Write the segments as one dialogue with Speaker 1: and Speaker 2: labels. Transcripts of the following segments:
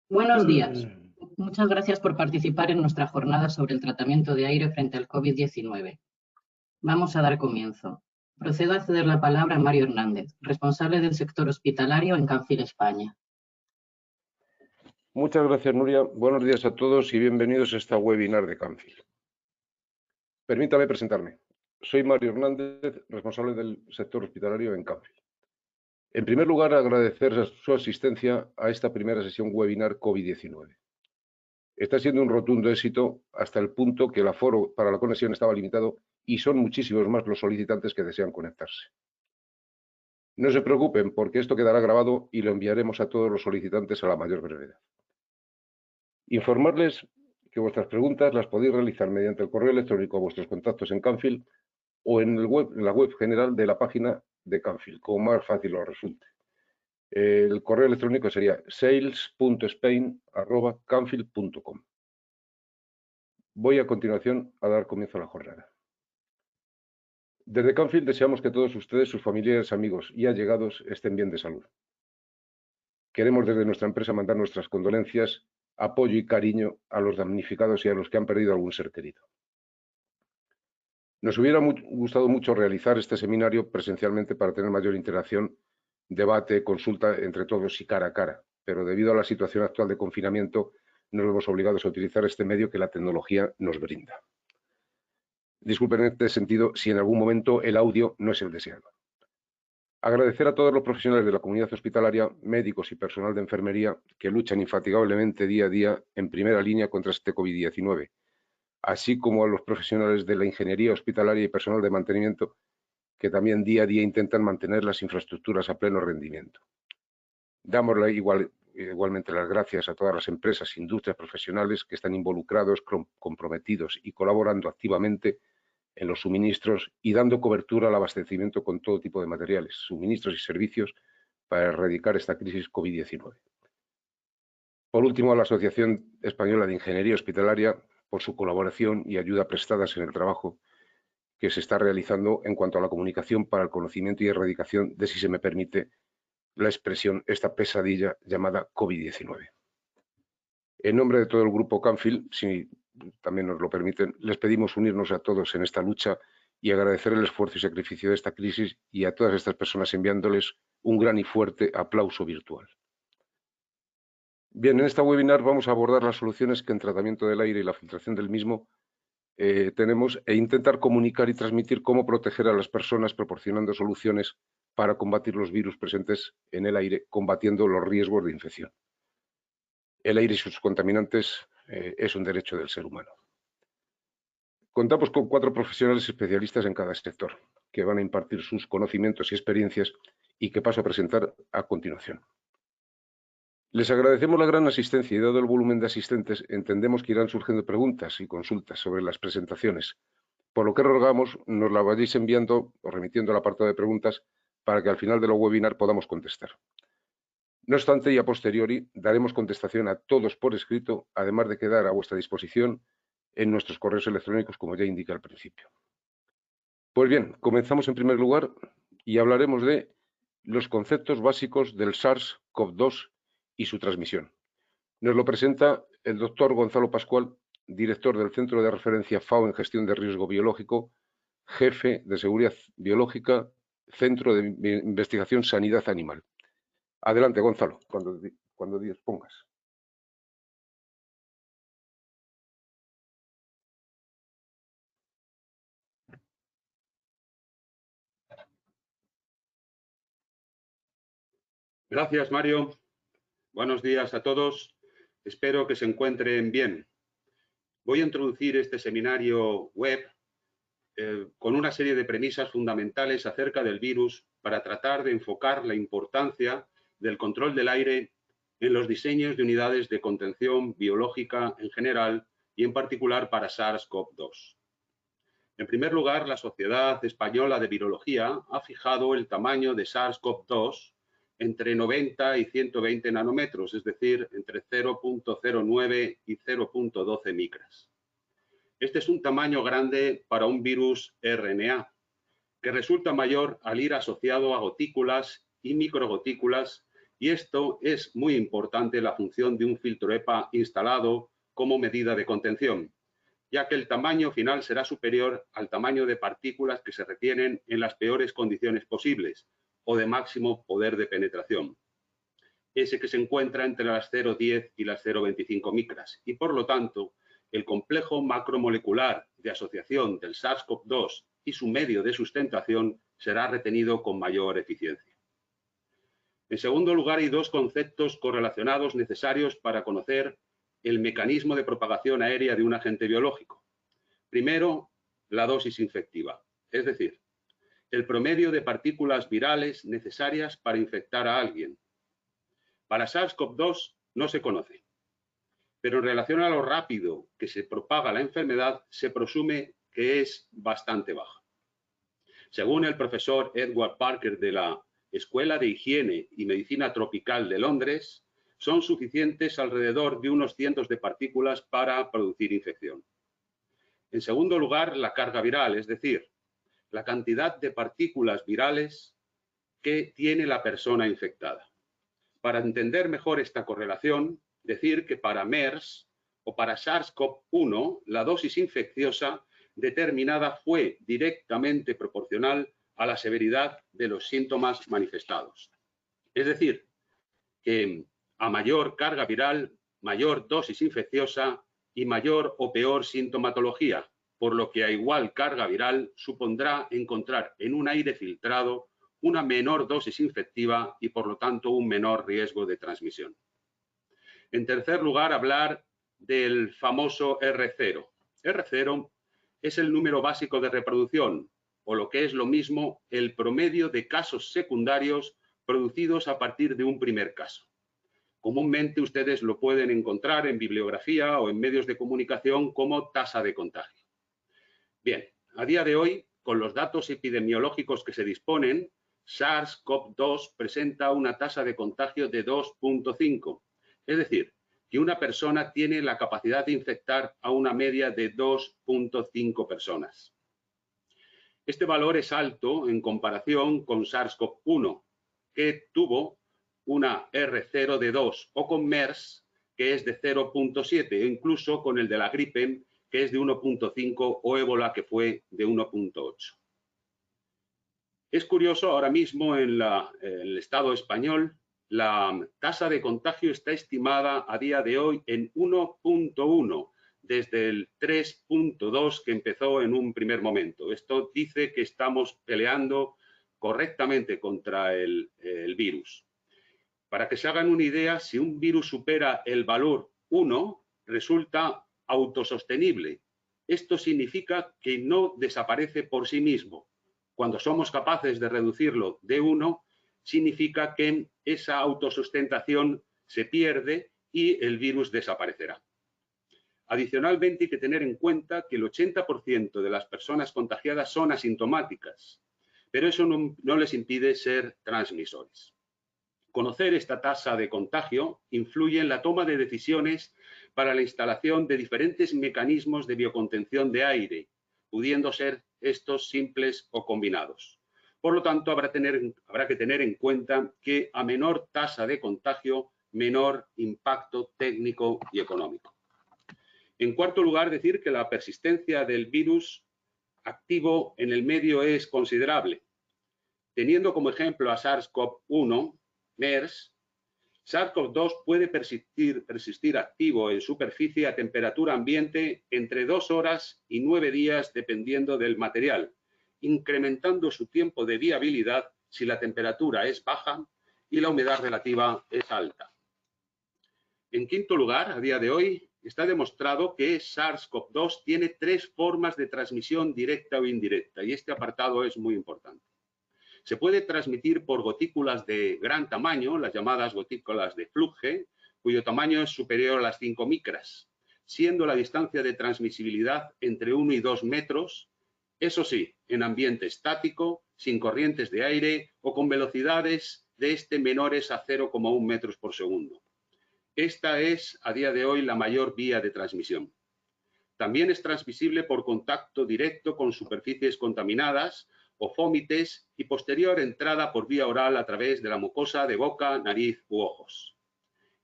Speaker 1: Buenos días. Muchas gracias por participar en nuestra jornada sobre el tratamiento de aire frente al COVID-19. Vamos a dar comienzo. Procedo a ceder la palabra a Mario Hernández, responsable del sector hospitalario en Canfil, España.
Speaker 2: Muchas gracias, Nuria. Buenos días a todos y bienvenidos a esta webinar de Canfil. Permítame presentarme. Soy Mario Hernández, responsable del sector hospitalario en Canfil. En primer lugar, agradecer su asistencia a esta primera sesión webinar COVID-19. Está siendo un rotundo éxito hasta el punto que el aforo para la conexión estaba limitado y son muchísimos más los solicitantes que desean conectarse. No se preocupen porque esto quedará grabado y lo enviaremos a todos los solicitantes a la mayor brevedad. Informarles que vuestras preguntas las podéis realizar mediante el correo electrónico a vuestros contactos en Canfil o en la web general de la página de Canfil, como más fácil os resulte. El correo electrónico sería sales.spain@canfil.com. Voy a continuación a dar comienzo a la jornada. Desde Canfil deseamos que todos ustedes, sus familiares, amigos y allegados estén bien de salud. Queremos desde nuestra empresa mandar nuestras condolencias, apoyo y cariño a los damnificados y a los que han perdido algún ser querido. Nos hubiera gustado mucho realizar este seminario presencialmente para tener mayor interacción, debate, consulta entre todos y cara a cara, pero debido a la situación actual de confinamiento nos vemos obligados a utilizar este medio que la tecnología nos brinda. Disculpen en este sentido si en algún momento el audio no es el deseado. Agradecer a todos los profesionales de la comunidad hospitalaria, médicos y personal de enfermería que luchan infatigablemente día a día en primera línea contra este COVID-19, así como a los profesionales de la ingeniería hospitalaria y personal de mantenimiento que también día a día intentan mantener las infraestructuras a pleno rendimiento. Damos igualmente las gracias a todas las empresas e industrias profesionales que están involucrados, comprometidos y colaborando activamente en los suministros y dando cobertura al abastecimiento con todo tipo de materiales, suministros y servicios para erradicar esta crisis COVID-19. Por último, a la Asociación Española de Ingeniería Hospitalaria por su colaboración y ayuda prestadas en el trabajo que se está realizando en cuanto a la comunicación para el conocimiento y erradicación de, si se me permite la expresión, esta pesadilla llamada COVID-19. En nombre de todo el grupo Canfil, si también nos lo permiten, les pedimos unirnos a todos en esta lucha y agradecer el esfuerzo y sacrificio de esta crisis y a todas estas personas enviándoles un gran y fuerte aplauso virtual. Bien, en esta webinar vamos a abordar las soluciones que en tratamiento del aire y la filtración del mismo tenemos e intentar comunicar y transmitir cómo proteger a las personas proporcionando soluciones para combatir los virus presentes en el aire, combatiendo los riesgos de infección. El aire y sus contaminantes es un derecho del ser humano. Contamos con 4 profesionales especialistas en cada sector, que van a impartir sus conocimientos y experiencias y que paso a presentar a continuación. Les agradecemos la gran asistencia y dado el volumen de asistentes, entendemos que irán surgiendo preguntas y consultas sobre las presentaciones, por lo que rogamos nos la vayáis enviando o remitiendo al apartado de preguntas para que al final del webinar podamos contestar. No obstante, y a posteriori, daremos contestación a todos por escrito, además de quedar a vuestra disposición en nuestros correos electrónicos, como ya indiqué al principio. Pues bien, comenzamos en primer lugar y hablaremos de los conceptos básicos del SARS-CoV-2 y su transmisión. Nos lo presenta el doctor Gonzalo Pascual, director del Centro de Referencia FAO en Gestión de Riesgo Biológico, jefe de Seguridad Biológica, Centro de Investigación Sanidad Animal. Adelante, Gonzalo, cuando dispongas.
Speaker 3: Gracias, Mario. Buenos días a todos. Espero que se encuentren bien. Voy a introducir este seminario web con una serie de premisas fundamentales acerca del virus para tratar de enfocar la importancia del control del aire en los diseños de unidades de contención biológica en general y en particular para SARS-CoV-2. En primer lugar, la Sociedad Española de Virología ha fijado el tamaño de SARS-CoV-2 entre 90 y 120 nanómetros, es decir, entre 0.09 y 0.12 micras. Este es un tamaño grande para un virus RNA, que resulta mayor al ir asociado a gotículas y microgotículas y esto es muy importante la función de un filtro EPA instalado como medida de contención, ya que el tamaño final será superior al tamaño de partículas que se retienen en las peores condiciones posibles o de máximo poder de penetración, ese que se encuentra entre las 0,10 y las 0,25 micras, y por lo tanto el complejo macromolecular de asociación del SARS-CoV-2 y su medio de sustentación será retenido con mayor eficiencia. En segundo lugar, hay dos conceptos correlacionados necesarios para conocer el mecanismo de propagación aérea de un agente biológico. Primero, la dosis infectiva, es decir, el promedio de partículas virales necesarias para infectar a alguien. Para SARS-CoV-2 no se conoce, pero en relación a lo rápido que se propaga la enfermedad, se presume que es bastante baja. Según el profesor Edward Parker de la Escuela de Higiene y Medicina Tropical de Londres, son suficientes alrededor de unos cientos de partículas para producir infección. En segundo lugar, la carga viral, es decir, la cantidad de partículas virales que tiene la persona infectada. Para entender mejor esta correlación, decir que para MERS o para SARS-CoV-1, la dosis infecciosa determinada fue directamente proporcional a la severidad de los síntomas manifestados. Es decir, que a mayor carga viral, mayor dosis infecciosa y mayor o peor sintomatología, por lo que a igual carga viral supondrá encontrar en un aire filtrado una menor dosis infectiva y por lo tanto un menor riesgo de transmisión. En tercer lugar, hablar del famoso R0. R0 es el número básico de reproducción, o lo que es lo mismo, el promedio de casos secundarios producidos a partir de un primer caso. Comúnmente ustedes lo pueden encontrar en bibliografía o en medios de comunicación como tasa de contagio. Bien, a día de hoy, con los datos epidemiológicos que se disponen, SARS-CoV-2 presenta una tasa de contagio de 2.5, es decir, que una persona tiene la capacidad de infectar a una media de 2.5 personas. Este valor es alto en comparación con SARS-CoV-1, que tuvo una R0 de 2, o con MERS, que es de 0.7, e incluso con el de la gripe, que es de 1.5, o ébola, que fue de 1.8. Es curioso, ahora mismo en el Estado español, la tasa de contagio está estimada a día de hoy en 1.1, desde el 3.2 que empezó en un primer momento. Esto dice que estamos peleando correctamente contra el virus. Para que se hagan una idea, si un virus supera el valor 1, resulta autosostenible. Esto significa que no desaparece por sí mismo. Cuando somos capaces de reducirlo de 1, significa que esa autosustentación se pierde y el virus desaparecerá. Adicionalmente, hay que tener en cuenta que el 80% de las personas contagiadas son asintomáticas, pero eso no les impide ser transmisores. Conocer esta tasa de contagio influye en la toma de decisiones para la instalación de diferentes mecanismos de biocontención de aire, pudiendo ser estos simples o combinados. Por lo tanto, habrá que tener en cuenta que a menor tasa de contagio, menor impacto técnico y económico. En cuarto lugar, decir que la persistencia del virus activo en el medio es considerable. Teniendo como ejemplo a SARS-CoV-1, MERS, SARS-CoV-2 puede persistir activo en superficie a temperatura ambiente entre 2 horas y 9 días dependiendo del material, incrementando su tiempo de viabilidad si la temperatura es baja y la humedad relativa es alta. En quinto lugar, a día de hoy, está demostrado que SARS-CoV-2 tiene 3 formas de transmisión directa o indirecta, y este apartado es muy importante. Se puede transmitir por gotículas de gran tamaño, las llamadas gotículas de Fluge, cuyo tamaño es superior a las 5 micras, siendo la distancia de transmisibilidad entre 1 y 2 metros, eso sí, en ambiente estático, sin corrientes de aire o con velocidades de este menores a 0,1 metros por segundo. Esta es, a día de hoy, la mayor vía de transmisión. También es transmisible por contacto directo con superficies contaminadas o fómites y posterior entrada por vía oral a través de la mucosa de boca, nariz u ojos.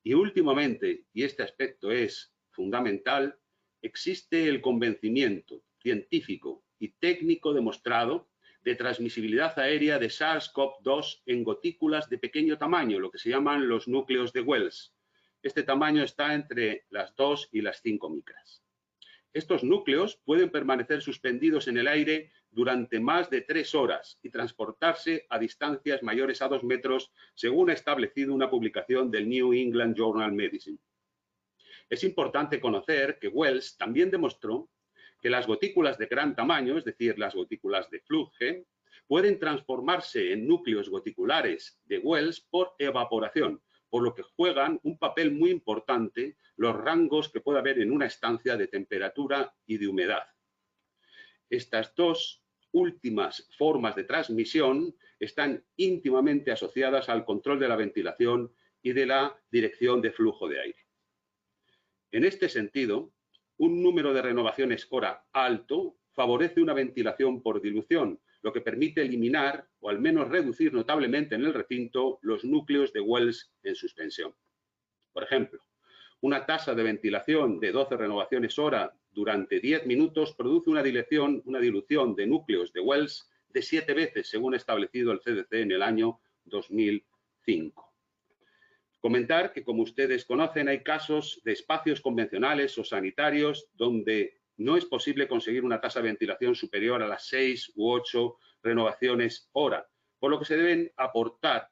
Speaker 3: Y últimamente, y este aspecto es fundamental, existe el convencimiento científico y técnico demostrado de transmisibilidad aérea de SARS-CoV-2 en gotículas de pequeño tamaño, lo que se llaman los núcleos de Wells. Este tamaño está entre las 2 y las 5 micras. Estos núcleos pueden permanecer suspendidos en el aire durante más de 3 horas y transportarse a distancias mayores a 2 metros, según ha establecido una publicación del New England Journal of Medicine. Es importante conocer que Wells también demostró que las gotículas de gran tamaño, es decir, las gotículas de Fluge, pueden transformarse en núcleos goticulares de Wells por evaporación, por lo que juegan un papel muy importante los rangos que puede haber en una estancia de temperatura y de humedad. Estas dos últimas formas de transmisión están íntimamente asociadas al control de la ventilación y de la dirección de flujo de aire. En este sentido, un número de renovaciones hora alto favorece una ventilación por dilución, lo que permite eliminar o al menos reducir notablemente en el recinto los núcleos de Wells en suspensión. Por ejemplo, una tasa de ventilación de 12 renovaciones hora durante 10 minutos produce una dilución de núcleos de Wells de 7 veces, según establecido el CDC en el año 2005. Comentar que, como ustedes conocen, hay casos de espacios convencionales o sanitarios donde no es posible conseguir una tasa de ventilación superior a las 6 u 8 renovaciones hora, por lo que se deben aportar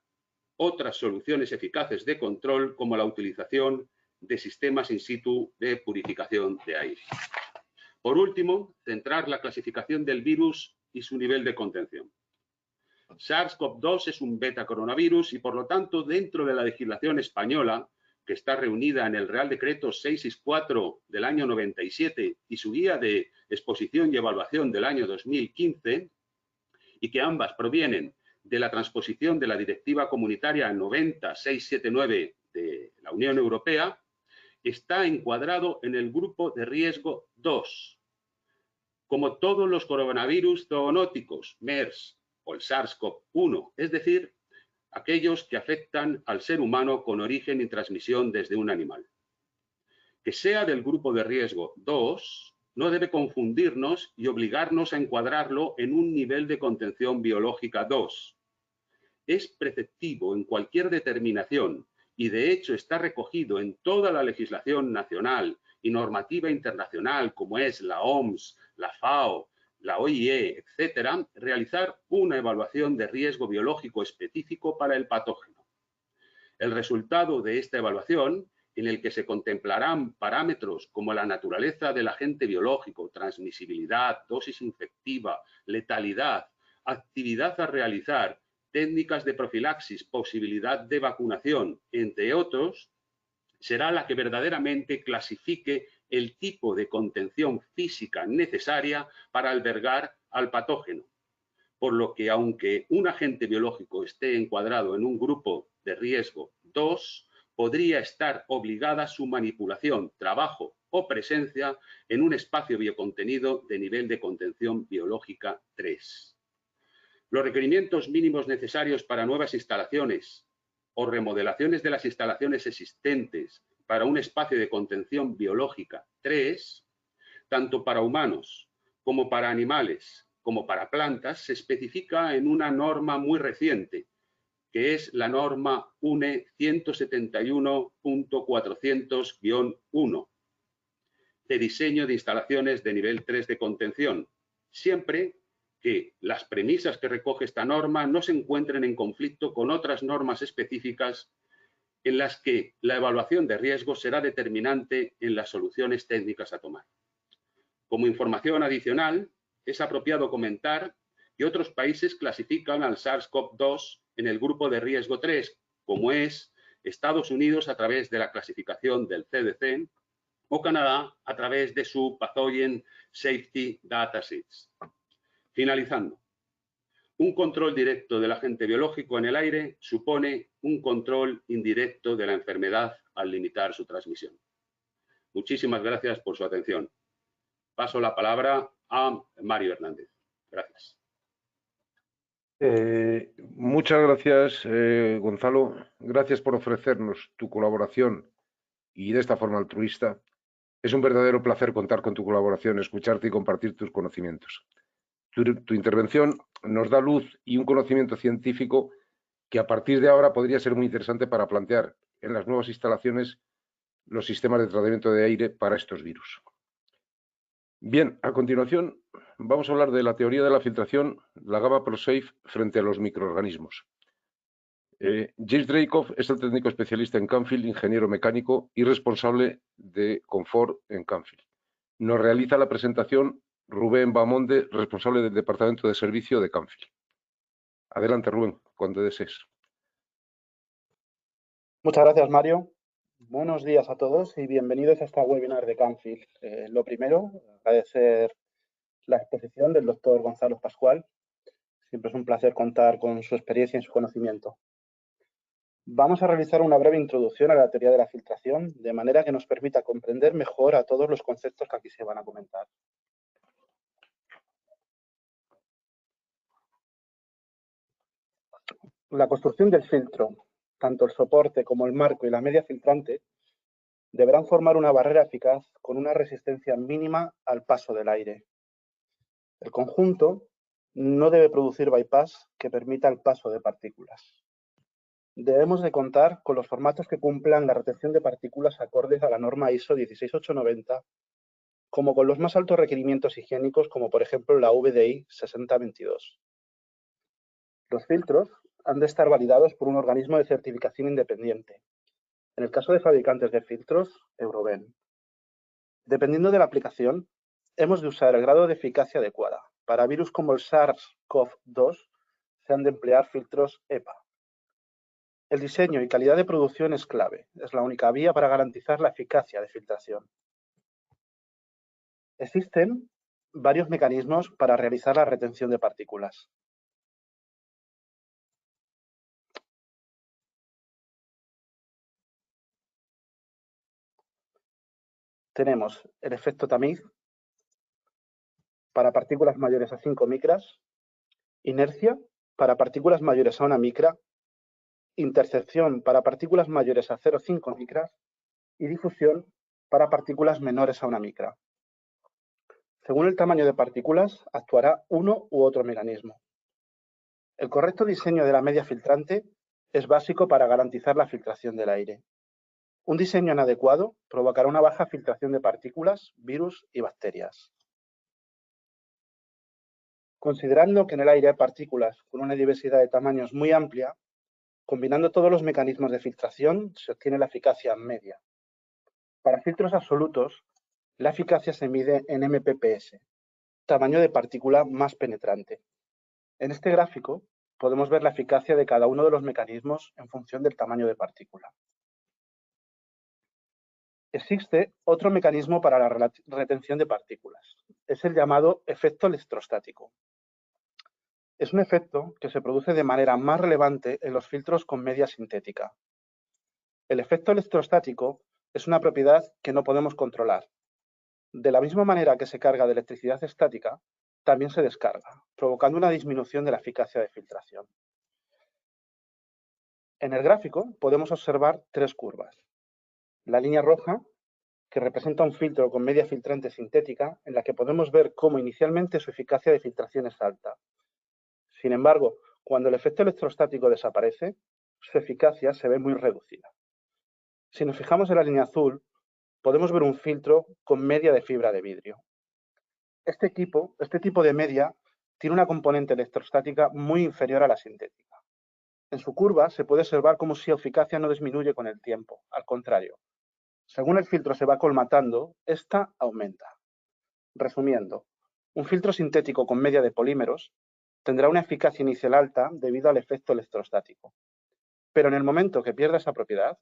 Speaker 3: otras soluciones eficaces de control, como la utilización de sistemas in situ de purificación de aire. Por último, centrar la clasificación del virus y su nivel de contención. SARS-CoV-2 es un beta coronavirus y, por lo tanto, dentro de la legislación española, que está reunida en el Real Decreto 664 del año 97 y su guía de exposición y evaluación del año 2015, y que ambas provienen de la transposición de la Directiva Comunitaria 90-679 de la Unión Europea, está encuadrado en el grupo de riesgo 2. Como todos los coronavirus zoonóticos, MERS o el SARS-CoV-1, es decir, aquellos que afectan al ser humano con origen y transmisión desde un animal. Que sea del grupo de riesgo 2 no debe confundirnos y obligarnos a encuadrarlo en un nivel de contención biológica 2. Es preceptivo en cualquier determinación y de hecho está recogido en toda la legislación nacional y normativa internacional, como es la OMS, la FAO, la OIE, etcétera, realizar una evaluación de riesgo biológico específico para el patógeno. El resultado de esta evaluación, en el que se contemplarán parámetros como la naturaleza del agente biológico, transmisibilidad, dosis infectiva, letalidad, actividad a realizar, técnicas de profilaxis, posibilidad de vacunación, entre otros, será la que verdaderamente clasifique el tipo de contención física necesaria para albergar al patógeno. Por lo que, aunque un agente biológico esté encuadrado en un grupo de riesgo 2, podría estar obligada su manipulación, trabajo o presencia en un espacio biocontenido de nivel de contención biológica 3. Los requerimientos mínimos necesarios para nuevas instalaciones o remodelaciones de las instalaciones existentes para un espacio de contención biológica 3, tanto para humanos como para animales, como para plantas, se especifica en una norma muy reciente, que es la norma UNE 171.400-1 de diseño de instalaciones de nivel 3 de contención, siempre que las premisas que recoge esta norma no se encuentren en conflicto con otras normas específicas en las que la evaluación de riesgo será determinante en las soluciones técnicas a tomar. Como información adicional, es apropiado comentar que otros países clasifican al SARS-CoV-2 en el grupo de riesgo 3, como es Estados Unidos a través de la clasificación del CDC o Canadá a través de su Pathogen Safety Datasets. Finalizando, un control directo del agente biológico en el aire supone un control indirecto de la enfermedad al limitar su transmisión. Muchísimas gracias por su atención. Paso la palabra a Mario Hernández. Gracias.
Speaker 2: Muchas gracias, Gonzalo. Gracias por ofrecernos tu colaboración y de esta forma altruista. Es un verdadero placer contar con tu colaboración, escucharte y compartir tus conocimientos. Tu intervención nos da luz y un conocimiento científico que a partir de ahora podría ser muy interesante para plantear en las nuevas instalaciones los sistemas de tratamiento de aire para estos virus. Bien, a continuación vamos a hablar de la teoría de la filtración, la gama ProSafe frente a los microorganismos. James Dreykov es el técnico especialista en Canfield, ingeniero mecánico y responsable de confort en Canfield. Nos realiza la presentación Rubén Bamonde, responsable del departamento de servicio de Canfield. Adelante, Rubén, cuando desees.
Speaker 4: Muchas gracias, Mario. Buenos días a todos y bienvenidos a esta webinar de Canfield. Lo primero, agradecer la exposición del doctor Gonzalo Pascual. Siempre es un placer contar con su experiencia y su conocimiento. Vamos a realizar una breve introducción a la teoría de la filtración, de manera que nos permita comprender mejor a todos los conceptos que aquí se van a comentar. La construcción del filtro, tanto el soporte como el marco y la media filtrante, deberán formar una barrera eficaz con una resistencia mínima al paso del aire. El conjunto no debe producir bypass que permita el paso de partículas. Debemos de contar con los formatos que cumplan la retención de partículas acordes a la norma ISO 16890, como con los más altos requerimientos higiénicos, como por ejemplo la VDI 6022. Los filtros han de estar validados por un organismo de certificación independiente. En el caso de fabricantes de filtros, Euroben. Dependiendo de la aplicación, hemos de usar el grado de eficacia adecuada. Para virus como el SARS-CoV-2 se han de emplear filtros EPA. El diseño y calidad de producción es clave. Es la única vía para garantizar la eficacia de filtración. Existen varios mecanismos para realizar la retención de partículas. Tenemos el efecto tamiz para partículas mayores a 5 micras, inercia para partículas mayores a 1 micra, intercepción para partículas mayores a 0,5 micras y difusión para partículas menores a 1 micra. Según el tamaño de partículas, actuará uno u otro mecanismo. El correcto diseño de la media filtrante es básico para garantizar la filtración del aire. Un diseño inadecuado provocará una baja filtración de partículas, virus y bacterias. Considerando que en el aire hay partículas con una diversidad de tamaños muy amplia, combinando todos los mecanismos de filtración se obtiene la eficacia media. Para filtros absolutos, la eficacia se mide en mPps, tamaño de partícula más penetrante. En este gráfico podemos ver la eficacia de cada uno de los mecanismos en función del tamaño de partícula. Existe otro mecanismo para la retención de partículas. Es el llamado efecto electrostático. Es un efecto que se produce de manera más relevante en los filtros con media sintética. El efecto electrostático es una propiedad que no podemos controlar. De la misma manera que se carga de electricidad estática, también se descarga, provocando una disminución de la eficacia de filtración. En el gráfico podemos observar tres curvas. La línea roja, que representa un filtro con media filtrante sintética, en la que podemos ver cómo inicialmente su eficacia de filtración es alta. Sin embargo, cuando el efecto electrostático desaparece, su eficacia se ve muy reducida. Si nos fijamos en la línea azul, podemos ver un filtro con media de fibra de vidrio. Este tipo de media tiene una componente electrostática muy inferior a la sintética. En su curva se puede observar cómo su eficacia no disminuye con el tiempo, al contrario. Según el filtro se va colmatando, esta aumenta. Resumiendo, un filtro sintético con media de polímeros tendrá una eficacia inicial alta debido al efecto electrostático. Pero en el momento que pierda esa propiedad,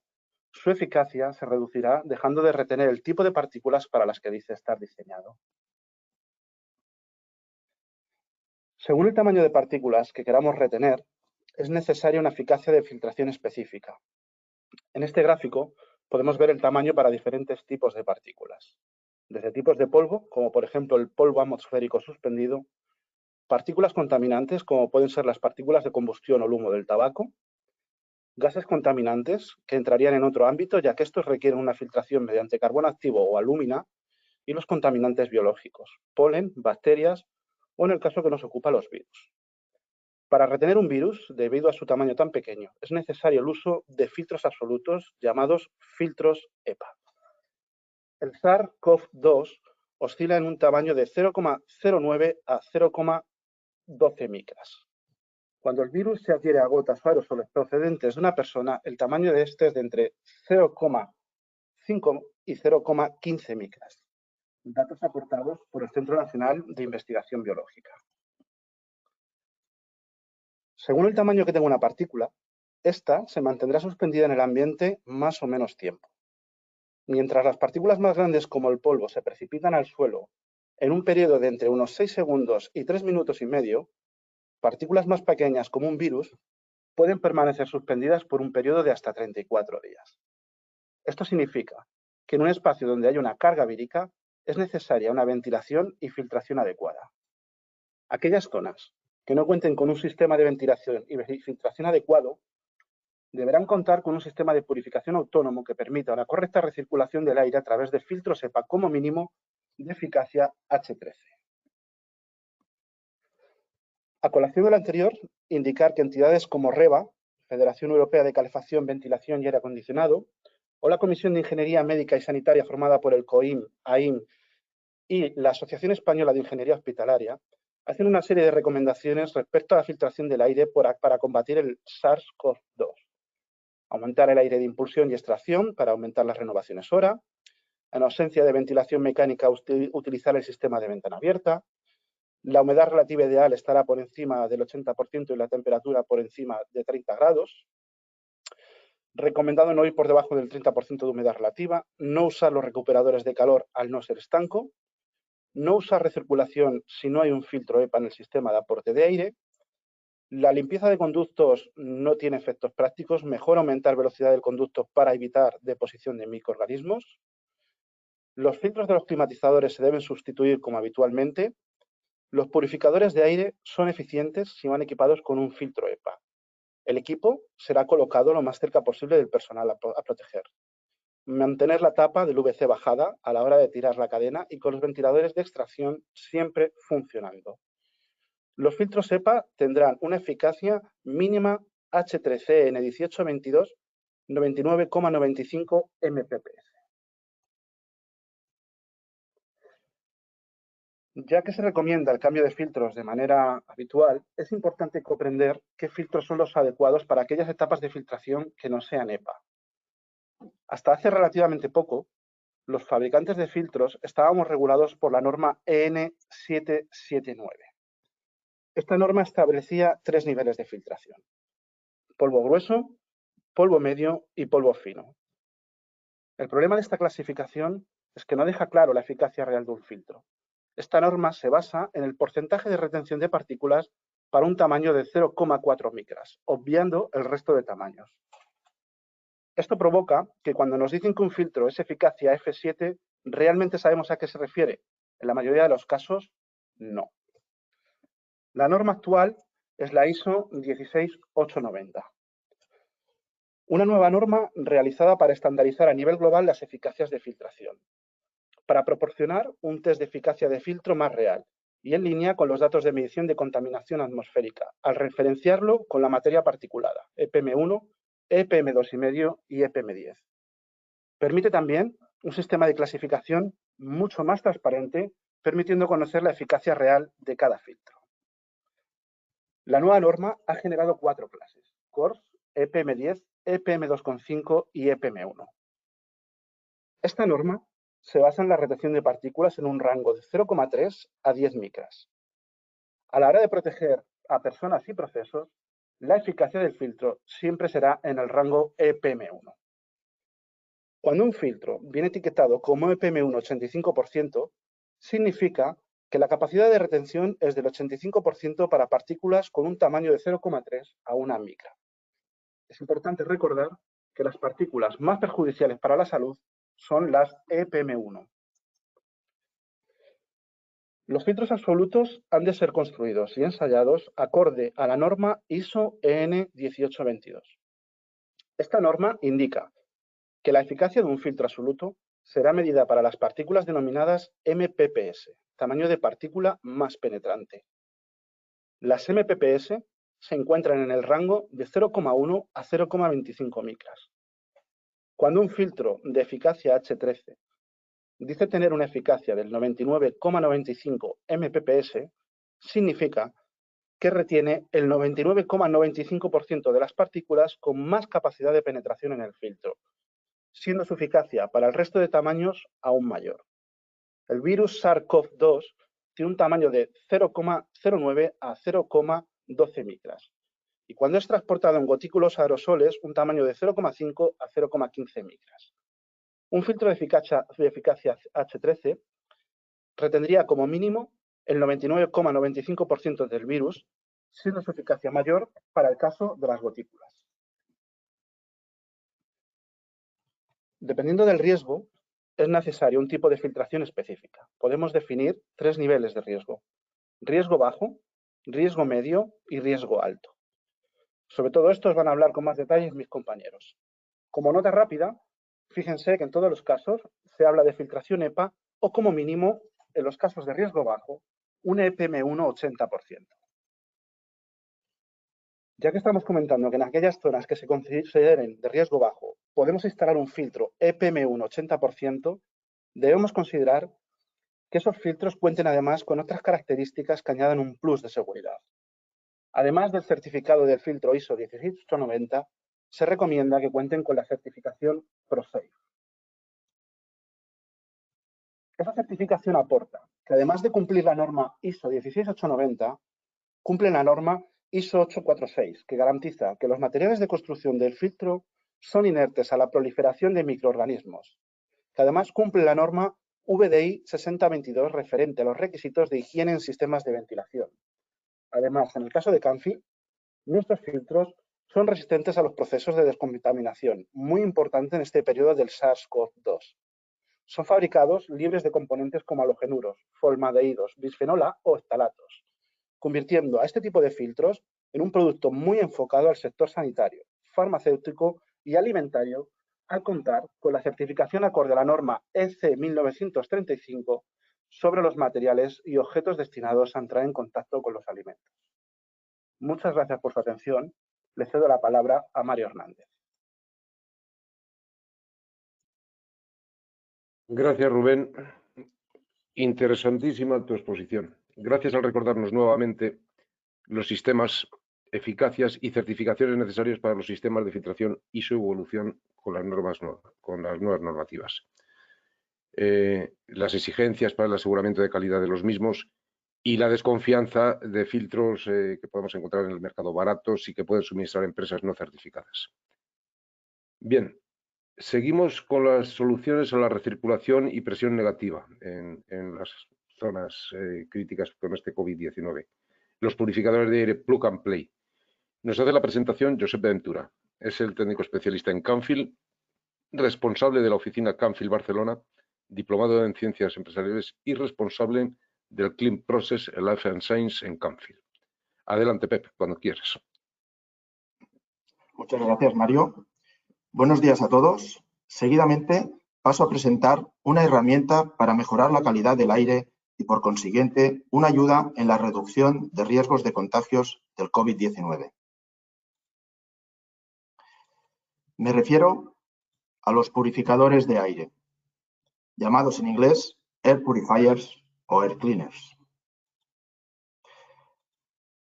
Speaker 4: su eficacia se reducirá dejando de retener el tipo de partículas para las que dice estar diseñado. Según el tamaño de partículas que queramos retener, es necesaria una eficacia de filtración específica. En este gráfico podemos ver el tamaño para diferentes tipos de partículas, desde tipos de polvo, como por ejemplo el polvo atmosférico suspendido, partículas contaminantes como pueden ser las partículas de combustión o el humo del tabaco, gases contaminantes que entrarían en otro ámbito ya que estos requieren una filtración mediante carbono activo o alúmina, y los contaminantes biológicos, polen, bacterias o en el caso que nos ocupa los virus. Para retener un virus, debido a su tamaño tan pequeño, es necesario el uso de filtros absolutos llamados filtros EPA. El SARS-CoV-2 oscila en un tamaño de 0,09 a 0,12 micras. Cuando el virus se adhiere a gotas o aerosoles procedentes de una persona, el tamaño de este es de entre 0,5 y 0,15 micras. Datos aportados por el Centro Nacional de Investigación Biológica. Según el tamaño que tenga una partícula, esta se mantendrá suspendida en el ambiente más o menos tiempo. Mientras las partículas más grandes como el polvo se precipitan al suelo en un periodo de entre unos 6 segundos y 3 minutos y medio, partículas más pequeñas como un virus pueden permanecer suspendidas por un periodo de hasta 34 días. Esto significa que en un espacio donde hay una carga vírica es necesaria una ventilación y filtración adecuada. Aquellas zonas que no cuenten con un sistema de ventilación y filtración adecuado deberán contar con un sistema de purificación autónomo que permita una correcta recirculación del aire a través de filtros EPA como mínimo de eficacia H13. A colación de lo anterior, indicar que entidades como REVA, Federación Europea de Calefacción, Ventilación y Aire Acondicionado, o la Comisión de Ingeniería Médica y Sanitaria formada por el COIM, AIM y la Asociación Española de Ingeniería Hospitalaria, hacen una serie de recomendaciones respecto a la filtración del aire para combatir el SARS-CoV-2. Aumentar el aire de impulsión y extracción para aumentar las renovaciones hora. En ausencia de ventilación mecánica, utilizar el sistema de ventana abierta. La humedad relativa ideal estará por encima del 80% y la temperatura por encima de 30 grados. Recomendado no ir por debajo del 30% de humedad relativa. No usar los recuperadores de calor al no ser estanco. No usar recirculación si no hay un filtro EPA en el sistema de aporte de aire. La limpieza de conductos no tiene efectos prácticos. Mejor aumentar velocidad del conducto para evitar deposición de microorganismos. Los filtros de los climatizadores se deben sustituir como habitualmente. Los purificadores de aire son eficientes si van equipados con un filtro EPA. El equipo será colocado lo más cerca posible del personal a proteger. Mantener la tapa del VC bajada a la hora de tirar la cadena y con los ventiladores de extracción siempre funcionando. Los filtros EPA tendrán una eficacia mínima H13 N1822 99,95 mPps. Ya que se recomienda el cambio de filtros de manera habitual, es importante comprender qué filtros son los adecuados para aquellas etapas de filtración que no sean EPA. Hasta hace relativamente poco, los fabricantes de filtros estábamos regulados por la norma EN 779. Esta norma establecía 3 niveles de filtración: polvo grueso, polvo medio y polvo fino. El problema de esta clasificación es que no deja claro la eficacia real de un filtro. Esta norma se basa en el porcentaje de retención de partículas para un tamaño de 0,4 micras, obviando el resto de tamaños. Esto provoca que cuando nos dicen que un filtro es eficacia F7, ¿realmente sabemos a qué se refiere? En la mayoría de los casos, no. La norma actual es la ISO 16890. Una nueva norma realizada para estandarizar a nivel global las eficacias de filtración, para proporcionar un test de eficacia de filtro más real y en línea con los datos de medición de contaminación atmosférica, al referenciarlo con la materia particulada, EPM1, EPM2,5 y EPM10. Permite también un sistema de clasificación mucho más transparente, permitiendo conocer la eficacia real de cada filtro. La nueva norma ha generado 4 clases: CORS, EPM10, EPM2,5 y EPM1. Esta norma se basa en la retención de partículas en un rango de 0,3 a 10 micras. A la hora de proteger a personas y procesos, la eficacia del filtro siempre será en el rango EPM1. Cuando un filtro viene etiquetado como EPM1 85%, significa que la capacidad de retención es del 85% para partículas con un tamaño de 0,3 a 1 micra. Es importante recordar que las partículas más perjudiciales para la salud son las EPM1. Los filtros absolutos han de ser construidos y ensayados acorde a la norma ISO EN 1822. Esta norma indica que la eficacia de un filtro absoluto será medida para las partículas denominadas MPPS, tamaño de partícula más penetrante. Las MPPS se encuentran en el rango de 0,1 a 0,25 micras. Cuando un filtro de eficacia H13 dice tener una eficacia del 99,95 MPPS, significa que retiene el 99,95% de las partículas con más capacidad de penetración en el filtro, siendo su eficacia para el resto de tamaños aún mayor. El virus SARS-CoV-2 tiene un tamaño de 0,09 a 0,12 micras y cuando es transportado en gotículos aerosoles, un tamaño de 0,5 a 0,15 micras. Un filtro de eficacia H13 retendría como mínimo el 99,95% del virus, siendo su eficacia mayor para el caso de las gotículas. Dependiendo del riesgo, es necesario un tipo de filtración específica. Podemos definir 3 niveles de riesgo: riesgo bajo, riesgo medio y riesgo alto. Sobre todo esto os van a hablar con más detalles mis compañeros. Como nota rápida, fíjense que en todos los casos se habla de filtración EPA o como mínimo, en los casos de riesgo bajo, un EPM1 80%. Ya que estamos comentando que en aquellas zonas que se consideren de riesgo bajo podemos instalar un filtro EPM1 80%, debemos considerar que esos filtros cuenten además con otras características que añadan un plus de seguridad. Además del certificado del filtro ISO 16890, se recomienda que cuenten con la certificación ProSafe. Esa certificación aporta que además de cumplir la norma ISO 16890, cumplen la norma ISO 846, que garantiza que los materiales de construcción del filtro son inertes a la proliferación de microorganismos, que además cumple la norma VDI 6022 referente a los requisitos de higiene en sistemas de ventilación. Además, en el caso de Camfi, nuestros filtros son resistentes a los procesos de descontaminación, muy importante en este periodo del SARS-CoV-2. Son fabricados libres de componentes como halogenuros, formaldehídos, bisfenol A o ftalatos, convirtiendo a este tipo de filtros en un producto muy enfocado al sector sanitario, farmacéutico y alimentario, al contar con la certificación acorde a la norma EC 1935 sobre los materiales y objetos destinados a entrar en contacto con los alimentos. Muchas gracias por su atención. Le cedo la palabra a Mario Hernández.
Speaker 2: Gracias, Rubén. Interesantísima tu exposición. Gracias al recordarnos nuevamente los sistemas, eficacias y certificaciones necesarios para los sistemas de filtración y su evolución con las nuevas normativas. Las exigencias para el aseguramiento de calidad de los mismos y la desconfianza de filtros que podemos encontrar en el mercado baratos y que pueden suministrar empresas no certificadas. Bien, seguimos con las soluciones a la recirculación y presión negativa en las zonas críticas con este COVID-19. Los purificadores de aire Plug and Play. Nos hace la presentación Josep Ventura. Es el técnico especialista en Camfil, responsable de la oficina Camfil Barcelona, diplomado en Ciencias Empresariales y responsable del Clean Process Life and Science en Camfil. Adelante, Pep, cuando quieras.
Speaker 5: Muchas gracias, Mario. Buenos días a todos. Seguidamente paso a presentar una herramienta para mejorar la calidad del aire y, por consiguiente, una ayuda en la reducción de riesgos de contagios del COVID-19. Me refiero a los purificadores de aire, llamados en inglés Air Purifiers o Air Cleaners.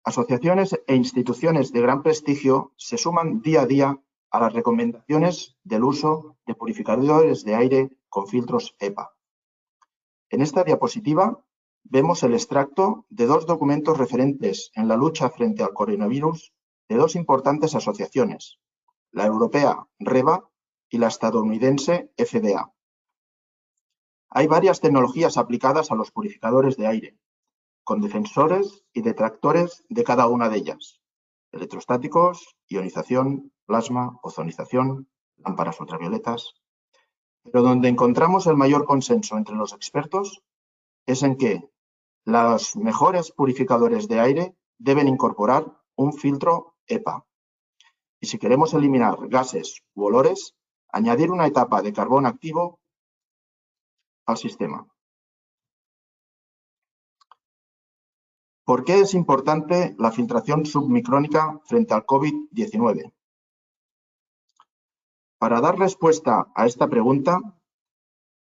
Speaker 5: Asociaciones e instituciones de gran prestigio se suman día a día a las recomendaciones del uso de purificadores de aire con filtros EPA. En esta diapositiva vemos el extracto de 2 documentos referentes en la lucha frente al coronavirus de 2 importantes asociaciones, la europea REBA y la estadounidense FDA. Hay varias tecnologías aplicadas a los purificadores de aire, con defensores y detractores de cada una de ellas: electrostáticos, ionización, plasma, ozonización, lámparas ultravioletas. Pero donde encontramos el mayor consenso entre los expertos es en que Los mejores purificadores de aire deben incorporar un filtro EPA. Y si queremos eliminar gases u olores, añadir una etapa de carbón activo al sistema. ¿Por qué es importante la filtración submicrónica frente al COVID-19? Para dar respuesta a esta pregunta,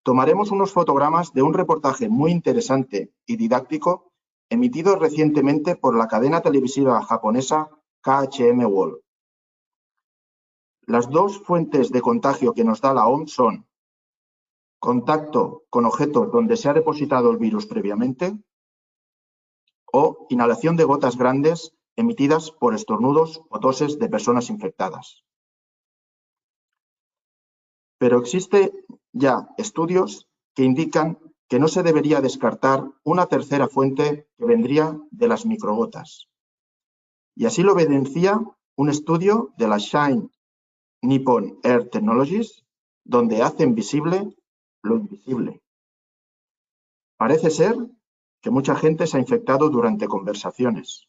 Speaker 5: tomaremos unos fotogramas de un reportaje muy interesante y didáctico emitido recientemente por la cadena televisiva japonesa KHM World. Las dos fuentes de contagio que nos da la OMS son contacto con objetos donde se ha depositado el virus previamente o inhalación de gotas grandes emitidas por estornudos o toses de personas infectadas. Pero existen ya estudios que indican que no se debería descartar una tercera fuente que vendría de las microgotas. Y así lo evidencia un estudio de la Shine Nippon Air Technologies, donde hacen visible lo invisible. Parece ser que mucha gente se ha infectado durante conversaciones.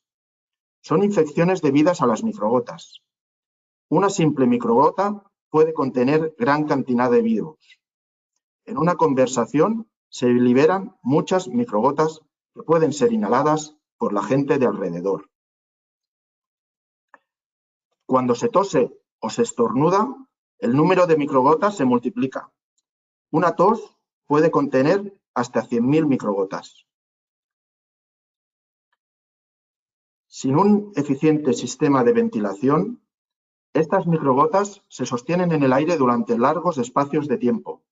Speaker 5: Son infecciones debidas a las microgotas. Una simple microgota puede contener gran cantidad de virus. En una conversación se liberan muchas microgotas que pueden ser inhaladas por la gente de alrededor. Cuando se tose o se estornuda, el número de microgotas se multiplica. Una tos puede contener hasta 100.000 microgotas. Sin un eficiente sistema de ventilación, estas microgotas se sostienen en el aire durante largos espacios de tiempo.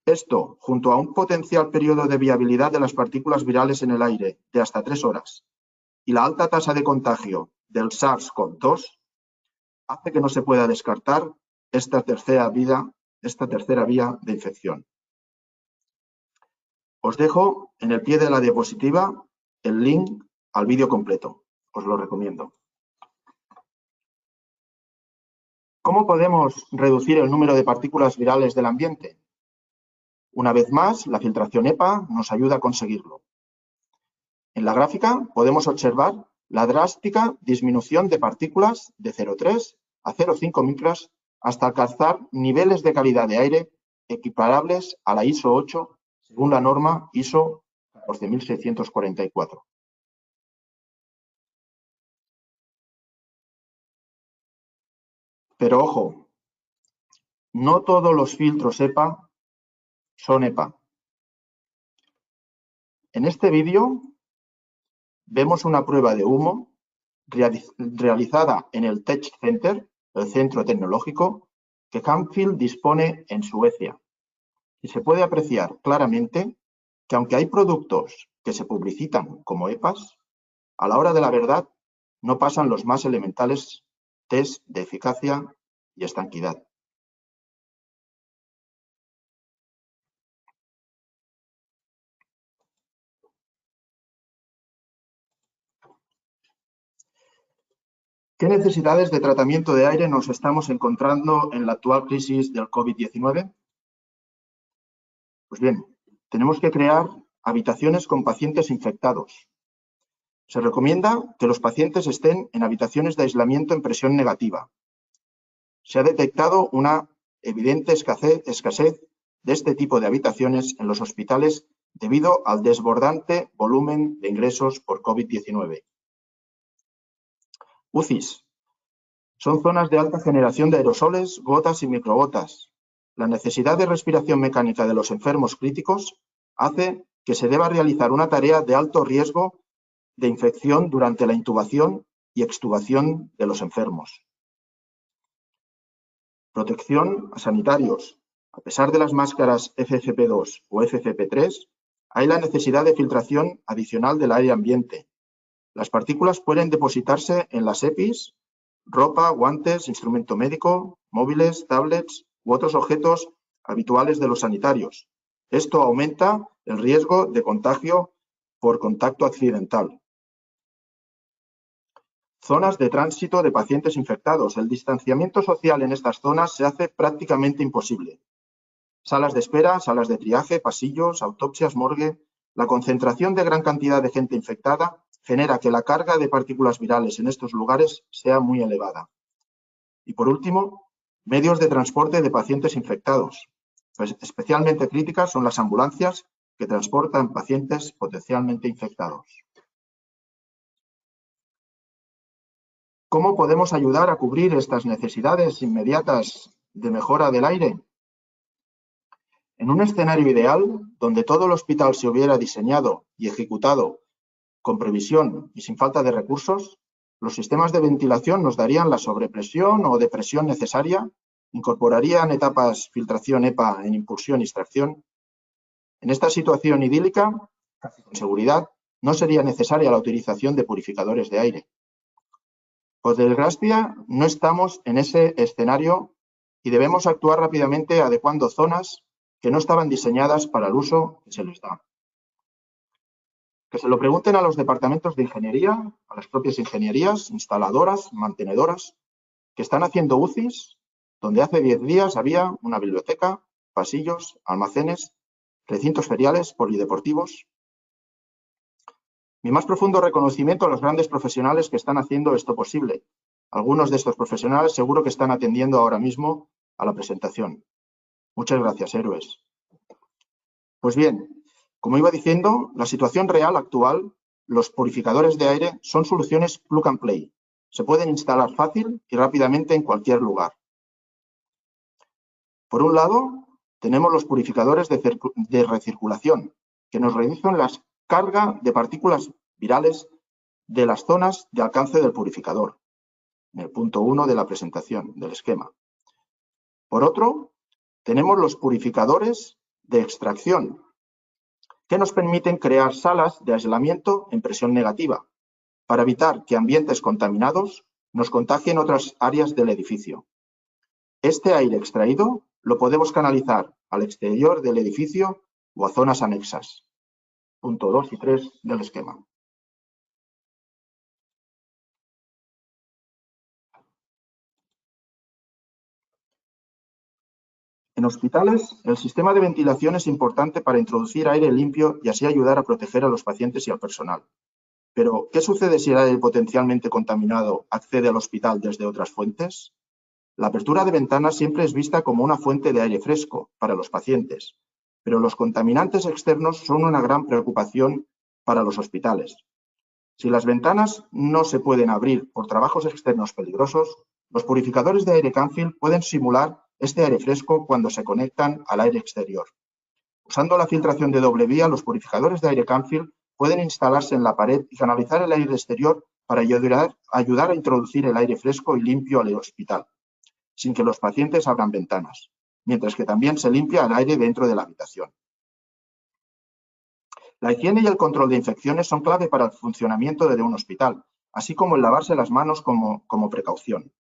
Speaker 5: Esto, junto a un potencial periodo de viabilidad de las partículas virales en el aire de hasta 3 horas y la alta tasa de contagio del SARS-CoV-2, hace que no se pueda descartar esta tercera vía de infección. Os dejo en el pie de la diapositiva el link al vídeo completo. Os lo recomiendo. ¿Cómo podemos reducir el número de partículas virales del ambiente? Una vez más, la filtración EPA nos ayuda a conseguirlo. En la gráfica podemos observar la drástica disminución de partículas de 0,3 a 0,5 micras hasta alcanzar niveles de calidad de aire equiparables a la ISO 8 según la norma ISO 14644. Pero ojo, no todos los filtros EPA son EPA. En este vídeo vemos una prueba de humo realizada en el Tech Center, el centro tecnológico, que Camfield dispone en Suecia. Y se puede apreciar claramente que aunque hay productos que se publicitan como EPAs, a la hora de la verdad no pasan los más elementales test de eficacia y estanquidad. ¿Qué necesidades de tratamiento de aire nos estamos encontrando en la actual crisis del COVID-19? Pues bien, tenemos que crear habitaciones con pacientes infectados. Se recomienda que los pacientes estén en habitaciones de aislamiento en presión negativa. Se ha detectado una evidente escasez de este tipo de habitaciones en los hospitales debido al desbordante volumen de ingresos por COVID-19. UCIs. Son zonas de alta generación de aerosoles, gotas y microgotas. La necesidad de respiración mecánica de los enfermos críticos hace que se deba realizar una tarea de alto riesgo de infección durante la intubación y extubación de los enfermos. Protección a sanitarios. A pesar de las máscaras FFP2 o FFP3, hay la necesidad de filtración adicional del aire ambiente. Las partículas pueden depositarse en las EPIs, ropa, guantes, instrumento médico, móviles, tablets u otros objetos habituales de los sanitarios. Esto aumenta el riesgo de contagio por contacto accidental. Zonas de tránsito de pacientes infectados. El distanciamiento social en estas zonas se hace prácticamente imposible. Salas de espera, salas de triaje, pasillos, autopsias, morgue, La concentración de gran cantidad de gente infectada genera que la carga de partículas virales en estos lugares sea muy elevada. Y por último, medios de transporte de pacientes infectados. Pues especialmente críticas son las ambulancias que transportan pacientes potencialmente infectados. ¿Cómo podemos ayudar a cubrir estas necesidades inmediatas de mejora del aire? En un escenario ideal, donde todo el hospital se hubiera diseñado y ejecutado con previsión y sin falta de recursos, los sistemas de ventilación nos darían la sobrepresión o depresión necesaria, incorporarían etapas filtración EPA en impulsión y extracción. En esta situación idílica, casi con seguridad, no sería necesaria la utilización de purificadores de aire. Por desgracia, no estamos en ese escenario y debemos actuar rápidamente adecuando zonas que no estaban diseñadas para el uso que se les da. Que se lo pregunten a los departamentos de ingeniería, a las propias ingenierías, instaladoras, mantenedoras, que están haciendo UCIs, donde hace 10 días había una biblioteca, pasillos, almacenes, recintos feriales, polideportivos. Mi más profundo reconocimiento a los grandes profesionales que están haciendo esto posible. Algunos de estos profesionales seguro que están atendiendo ahora mismo a la presentación. Muchas gracias, héroes. Pues bien, como iba diciendo, la situación real actual, los purificadores de aire son soluciones plug and play. Se pueden instalar fácil y rápidamente en cualquier lugar. Por un lado, tenemos los purificadores de recirculación, que nos reducen la carga de partículas virales de las zonas de alcance del purificador, en el punto 1 de la presentación, del esquema. Por otro, tenemos los purificadores de extracción, que nos permiten crear salas de aislamiento en presión negativa, para evitar que ambientes contaminados nos contagien otras áreas del edificio. Este aire extraído lo podemos canalizar al exterior del edificio o a zonas anexas. Punto 2 y 3 del esquema. En hospitales, el sistema de ventilación es importante para introducir aire limpio y así ayudar a proteger a los pacientes y al personal. Pero, ¿qué sucede si el aire potencialmente contaminado accede al hospital desde otras fuentes? La apertura de ventanas siempre es vista como una fuente de aire fresco para los pacientes, pero los contaminantes externos son una gran preocupación para los hospitales. Si las ventanas no se pueden abrir por trabajos externos peligrosos, los purificadores de aire Canfield pueden simular este aire fresco cuando se conectan al aire exterior. Usando la filtración de doble vía, los purificadores de aire Canfield pueden instalarse en la pared y canalizar el aire exterior para ayudar a introducir el aire fresco y limpio al hospital, sin que los pacientes abran ventanas, mientras que también se limpia el aire dentro de la habitación. La higiene y el control de infecciones son clave para el funcionamiento de un hospital, así como el lavarse las manos como precaución.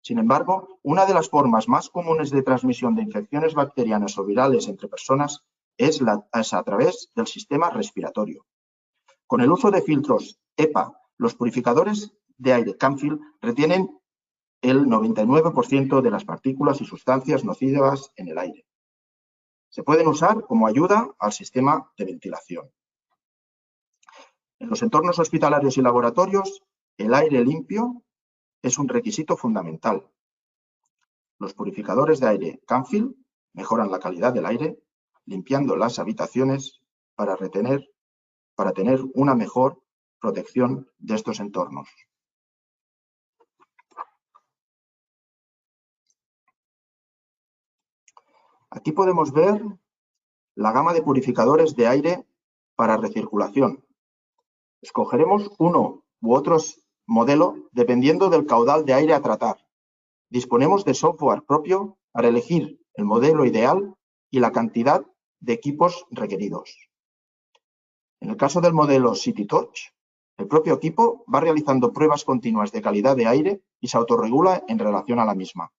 Speaker 5: Sin embargo, una de las formas más comunes de transmisión de infecciones bacterianas o virales entre personas es a través del sistema respiratorio. Con el uso de filtros EPA, los purificadores de aire Canfield retienen el 99% de las partículas y sustancias nocivas en el aire. Se pueden usar como ayuda al sistema de ventilación. En los entornos hospitalarios y laboratorios, el aire limpio es un requisito fundamental. Los purificadores de aire Canfield mejoran la calidad del aire, limpiando las habitaciones para tener una mejor protección de estos entornos. Aquí podemos ver la gama de purificadores de aire para recirculación. Escogeremos uno u otro modelo dependiendo del caudal de aire a tratar. Disponemos de software propio para elegir el modelo ideal y la cantidad de equipos requeridos. En el caso del modelo CityTouch, el propio equipo va realizando pruebas continuas de calidad de aire y se autorregula en relación a la misma.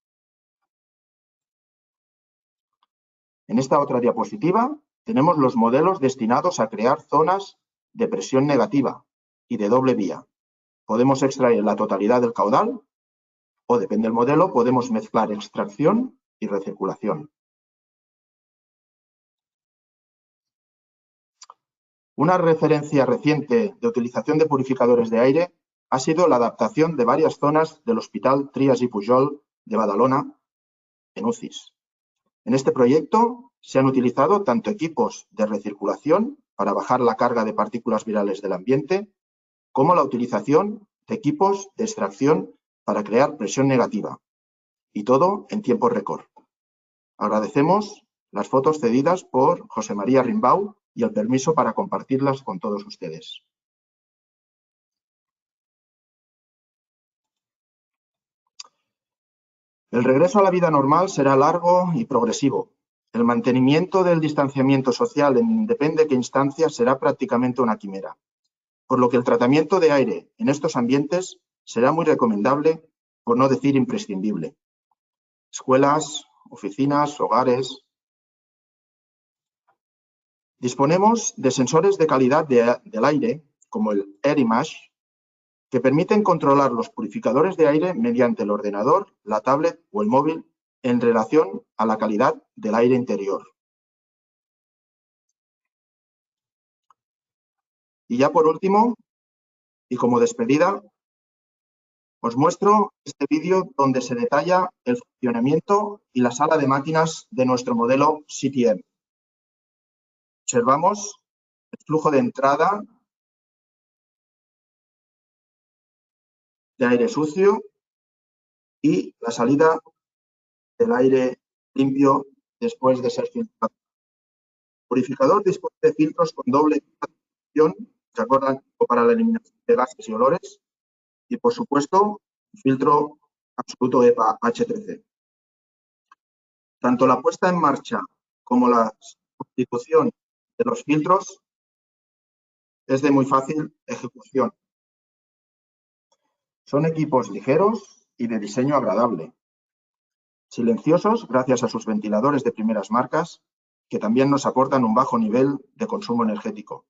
Speaker 5: En esta otra diapositiva tenemos los modelos destinados a crear zonas de presión negativa y de doble vía. Podemos extraer la totalidad del caudal o, depende del modelo, podemos mezclar extracción y recirculación. Una referencia reciente de utilización de purificadores de aire ha sido la adaptación de varias zonas del Hospital Trias i Pujol de Badalona en UCIs. En este proyecto se han utilizado tanto equipos de recirculación para bajar la carga de partículas virales del ambiente, como la utilización de equipos de extracción para crear presión negativa, y todo en tiempo récord. Agradecemos las fotos cedidas por José María Rimbau y el permiso para compartirlas con todos ustedes. El regreso a la vida normal será largo y progresivo. El mantenimiento del distanciamiento social en independe de qué instancia será prácticamente una quimera, por lo que el tratamiento de aire en estos ambientes será muy recomendable, por no decir imprescindible. Escuelas, oficinas, hogares. Disponemos de sensores de calidad del aire, como el AirImage, que permiten controlar los purificadores de aire mediante el ordenador, la tablet o el móvil en relación a la calidad del aire interior. Y ya por último, y como despedida, os muestro este vídeo donde se detalla el funcionamiento y la sala de máquinas de nuestro modelo CTM. Observamos el flujo de entrada de aire sucio y la salida del aire limpio después de ser filtrado. El purificador dispone de filtros con doble acción, ¿se acuerdan? Para la eliminación de gases y olores, y por supuesto, un filtro absoluto EPA H13. Tanto la puesta en marcha como la sustitución de los filtros es de muy fácil ejecución. Son equipos ligeros y de diseño agradable. Silenciosos gracias a sus ventiladores de primeras marcas, que también nos aportan un bajo nivel de consumo energético.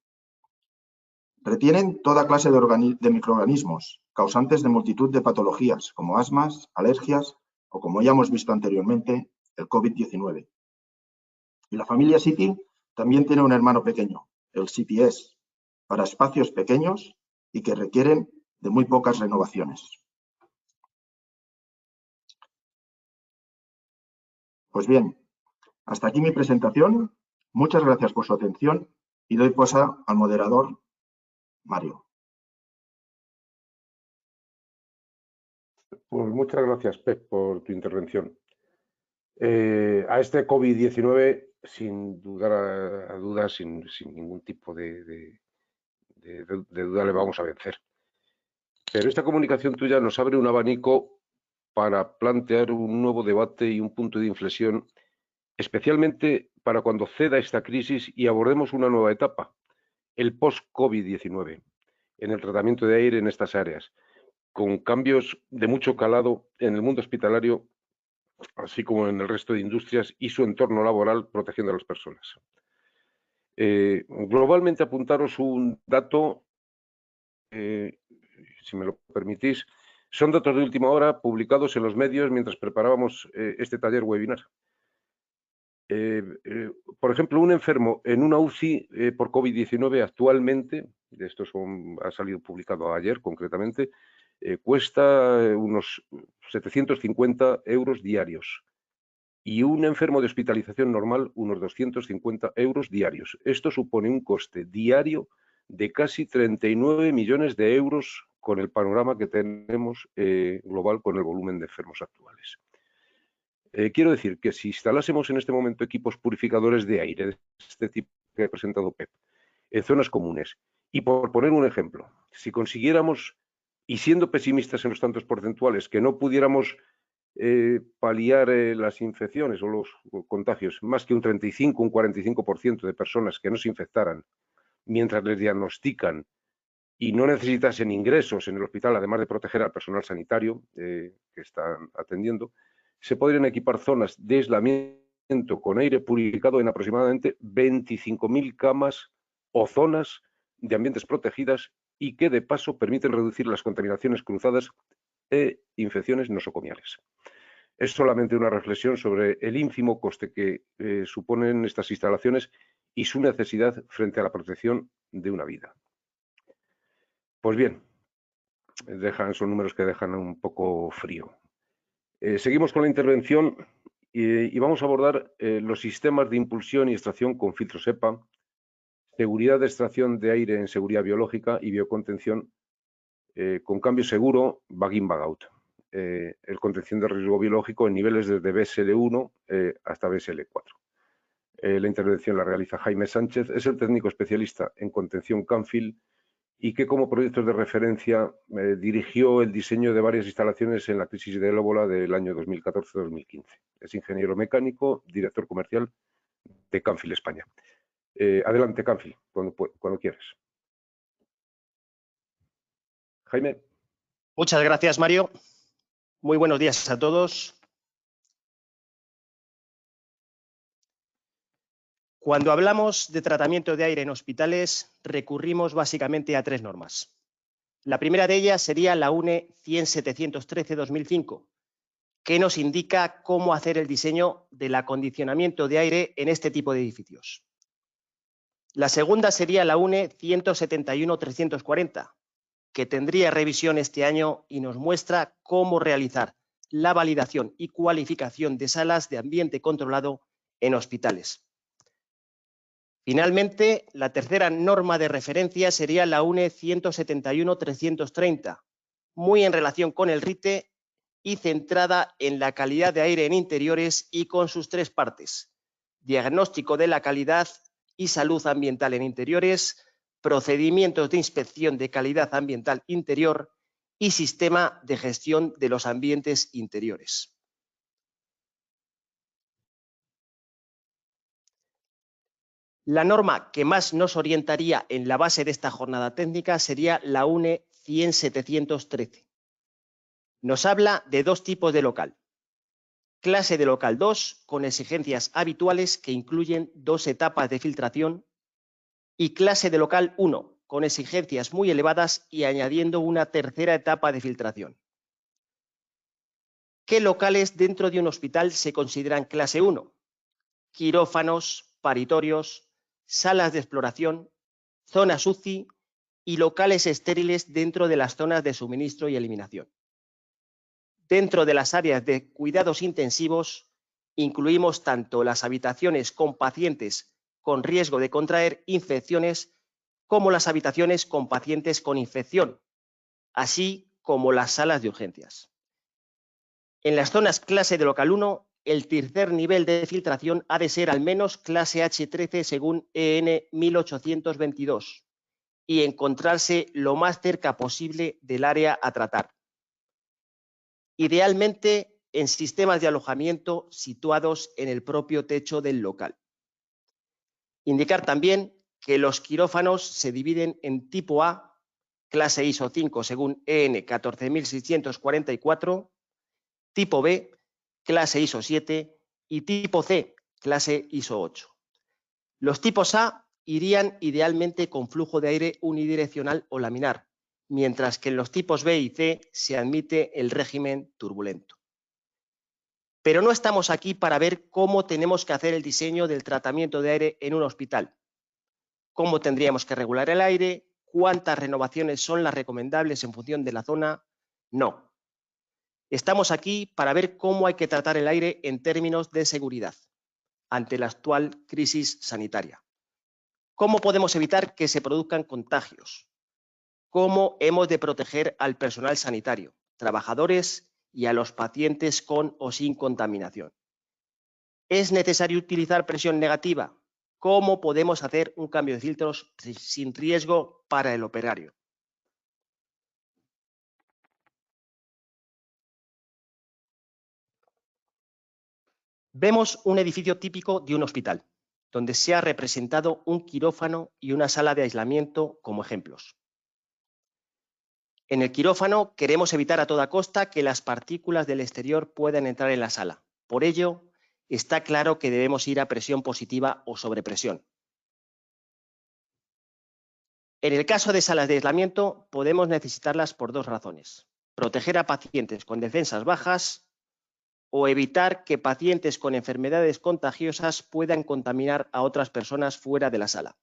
Speaker 5: Retienen toda clase de microorganismos, causantes de multitud de patologías, como asmas, alergias o, como ya hemos visto anteriormente, el COVID-19. Y la familia City también tiene un hermano pequeño, el CTS, para espacios pequeños y que requieren de muy pocas renovaciones. Pues bien, hasta aquí mi presentación. Muchas gracias por su atención y doy paso al moderador, Mario.
Speaker 2: Pues muchas gracias, Pep, por tu intervención. A este COVID-19, sin dudar a dudas, sin ningún tipo de duda, le vamos a vencer. Pero esta comunicación tuya nos abre un abanico para plantear un nuevo debate y un punto de inflexión, especialmente para cuando ceda esta crisis y abordemos una nueva etapa, el post-COVID-19, en el tratamiento de aire en estas áreas, con cambios de mucho calado en el mundo hospitalario, así como en el resto de industrias y su entorno laboral, protegiendo a las personas. Globalmente, apuntaros un dato, si me lo permitís, son datos de última hora publicados en los medios mientras preparábamos este taller webinar. Por ejemplo, un enfermo en una UCI por COVID-19 actualmente, esto ha salido publicado ayer concretamente, cuesta unos 750 euros diarios. Y un enfermo de hospitalización normal, unos 250 euros diarios. Esto supone un coste diario de casi 39 millones de euros con el panorama que tenemos global con el volumen de enfermos actuales. Quiero decir que si instalásemos en este momento equipos purificadores de aire de este tipo que ha presentado Pep en zonas comunes, y por poner un ejemplo, si consiguiéramos, y siendo pesimistas en los tantos porcentuales, que no pudiéramos paliar las infecciones o los contagios, más que un 35, un 45% de personas que no se infectaran mientras les diagnostican y no necesitasen ingresos en el hospital, además de proteger al personal sanitario que están atendiendo, se podrían equipar zonas de aislamiento con aire purificado en aproximadamente 25.000 camas o zonas de ambientes protegidas y que de paso permiten reducir las contaminaciones cruzadas e infecciones nosocomiales. Es solamente una reflexión sobre el ínfimo coste que suponen estas instalaciones y su necesidad frente a la protección de una vida. Pues bien, son números que dejan un poco frío. Seguimos con la intervención y vamos a abordar los sistemas de impulsión y extracción con filtros EPA, seguridad de extracción de aire en seguridad biológica y biocontención con cambio seguro, bag-in, bag-out. El contención de riesgo biológico en niveles desde BSL1 hasta BSL4. La intervención la realiza Jaime Sánchez, es el técnico especialista en contención CANFIL y que como proyectos de referencia dirigió el diseño de varias instalaciones en la crisis del ébola del año 2014-2015. Es ingeniero mecánico, director comercial de CANFIL España. Adelante, CANFIL, cuando quieras. Jaime.
Speaker 6: Muchas gracias, Mario. Muy buenos días a todos. Cuando hablamos de tratamiento de aire en hospitales, recurrimos básicamente a tres normas. La primera de ellas sería la UNE 100-713-2005, que nos indica cómo hacer el diseño del acondicionamiento de aire en este tipo de edificios. La segunda sería la UNE 171-340, que tendría revisión este año y nos muestra cómo realizar la validación y cualificación de salas de ambiente controlado en hospitales. Finalmente, la tercera norma de referencia sería la UNE 171-330, muy en relación con el RITE y centrada en la calidad de aire en interiores y con sus tres partes: diagnóstico de la calidad y salud ambiental en interiores, procedimientos de inspección de calidad ambiental interior y sistema de gestión de los ambientes interiores. La norma que más nos orientaría en la base de esta jornada técnica sería la UNE 100-713. Nos habla de dos tipos de local. Clase de local 2, con exigencias habituales que incluyen 2 etapas de filtración, y clase de local 1, con exigencias muy elevadas y añadiendo una tercera etapa de filtración. ¿Qué locales dentro de un hospital se consideran clase 1? Quirófanos, paritorios, salas de exploración, zonas UCI y locales estériles dentro de las zonas de suministro y eliminación. Dentro de las áreas de cuidados intensivos incluimos tanto las habitaciones con pacientes con riesgo de contraer infecciones como las habitaciones con pacientes con infección, así como las salas de urgencias. En las zonas clase de local 1, el tercer nivel de filtración ha de ser al menos clase H13 según EN 1822 y encontrarse lo más cerca posible del área a tratar. Idealmente en sistemas de alojamiento situados en el propio techo del local. Indicar también que los quirófanos se dividen en tipo A, clase ISO 5 según EN 14644, tipo B, clase ISO 7 y tipo C, clase ISO 8. Los tipos A irían idealmente con flujo de aire unidireccional o laminar, mientras que en los tipos B y C se admite el régimen turbulento. Pero no estamos aquí para ver cómo tenemos que hacer el diseño del tratamiento de aire en un hospital, cómo tendríamos que regular el aire, cuántas renovaciones son las recomendables en función de la zona. No. Estamos aquí para ver cómo hay que tratar el aire en términos de seguridad ante la actual crisis sanitaria. ¿Cómo podemos evitar que se produzcan contagios? ¿Cómo hemos de proteger al personal sanitario, trabajadores y a los pacientes con o sin contaminación? ¿Es necesario utilizar presión negativa? ¿Cómo podemos hacer un cambio de filtros sin riesgo para el operario? Vemos un edificio típico de un hospital, donde se ha representado un quirófano y una sala de aislamiento como ejemplos. En el quirófano queremos evitar a toda costa que las partículas del exterior puedan entrar en la sala. Por ello, está claro que debemos ir a presión positiva o sobrepresión. En el caso de salas de aislamiento, podemos necesitarlas por dos razones: proteger a pacientes con defensas bajas o evitar que pacientes con enfermedades contagiosas puedan contaminar a otras personas fuera de la sala.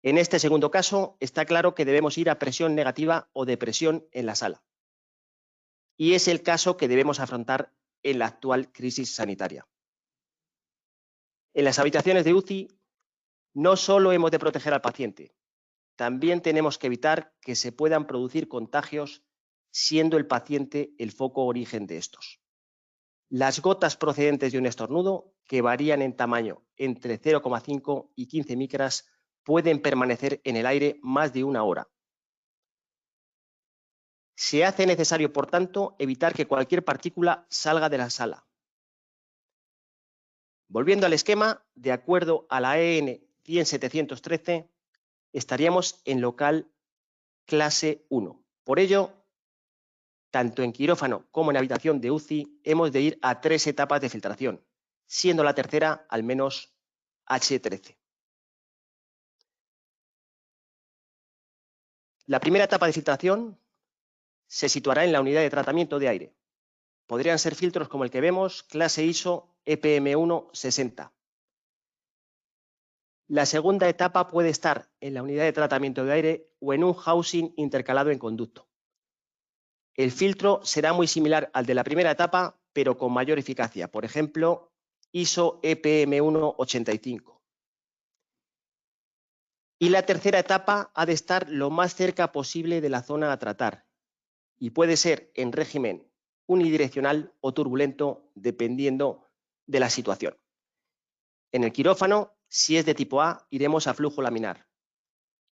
Speaker 6: En este segundo caso, está claro que debemos ir a presión negativa o de presión en la sala. Y es el caso que debemos afrontar en la actual crisis sanitaria. En las habitaciones de UCI no solo hemos de proteger al paciente, también tenemos que evitar que se puedan producir contagios siendo el paciente el foco origen de estos. Las gotas procedentes de un estornudo, que varían en tamaño entre 0,5 y 15 micras, pueden permanecer en el aire más de una hora. Se hace necesario, por tanto, evitar que cualquier partícula salga de la sala. Volviendo al esquema, de acuerdo a la EN 100-713, estaríamos en local clase 1. Por ello, tanto en quirófano como en habitación de UCI, hemos de ir a 3 etapas de filtración, siendo la tercera al menos H13. La primera etapa de filtración se situará en la unidad de tratamiento de aire. Podrían ser filtros como el que vemos, clase ISO EPM1-60. La segunda etapa puede estar en la unidad de tratamiento de aire o en un housing intercalado en conducto. El filtro será muy similar al de la primera etapa, pero con mayor eficacia. Por ejemplo, ISO EPM1-85. Y la tercera etapa ha de estar lo más cerca posible de la zona a tratar y puede ser en régimen unidireccional o turbulento, dependiendo de la situación. En el quirófano, si es de tipo A, iremos a flujo laminar.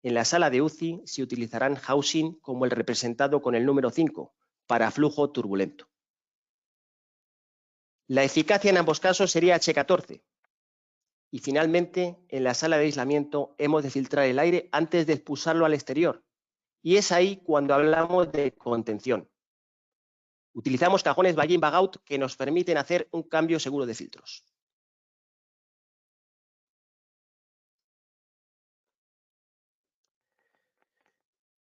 Speaker 6: En la sala de UCI se utilizarán housing como el representado con el número 5 para flujo turbulento. La eficacia en ambos casos sería H14. Y finalmente, en la sala de aislamiento hemos de filtrar el aire antes de expulsarlo al exterior. Y es ahí cuando hablamos de contención. Utilizamos cajones bag-in bag-out que nos permiten hacer un cambio seguro de filtros.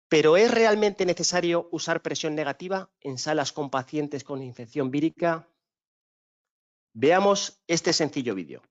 Speaker 6: ¿Pero es realmente necesario usar presión negativa en salas con pacientes con infección vírica? Veamos este sencillo vídeo.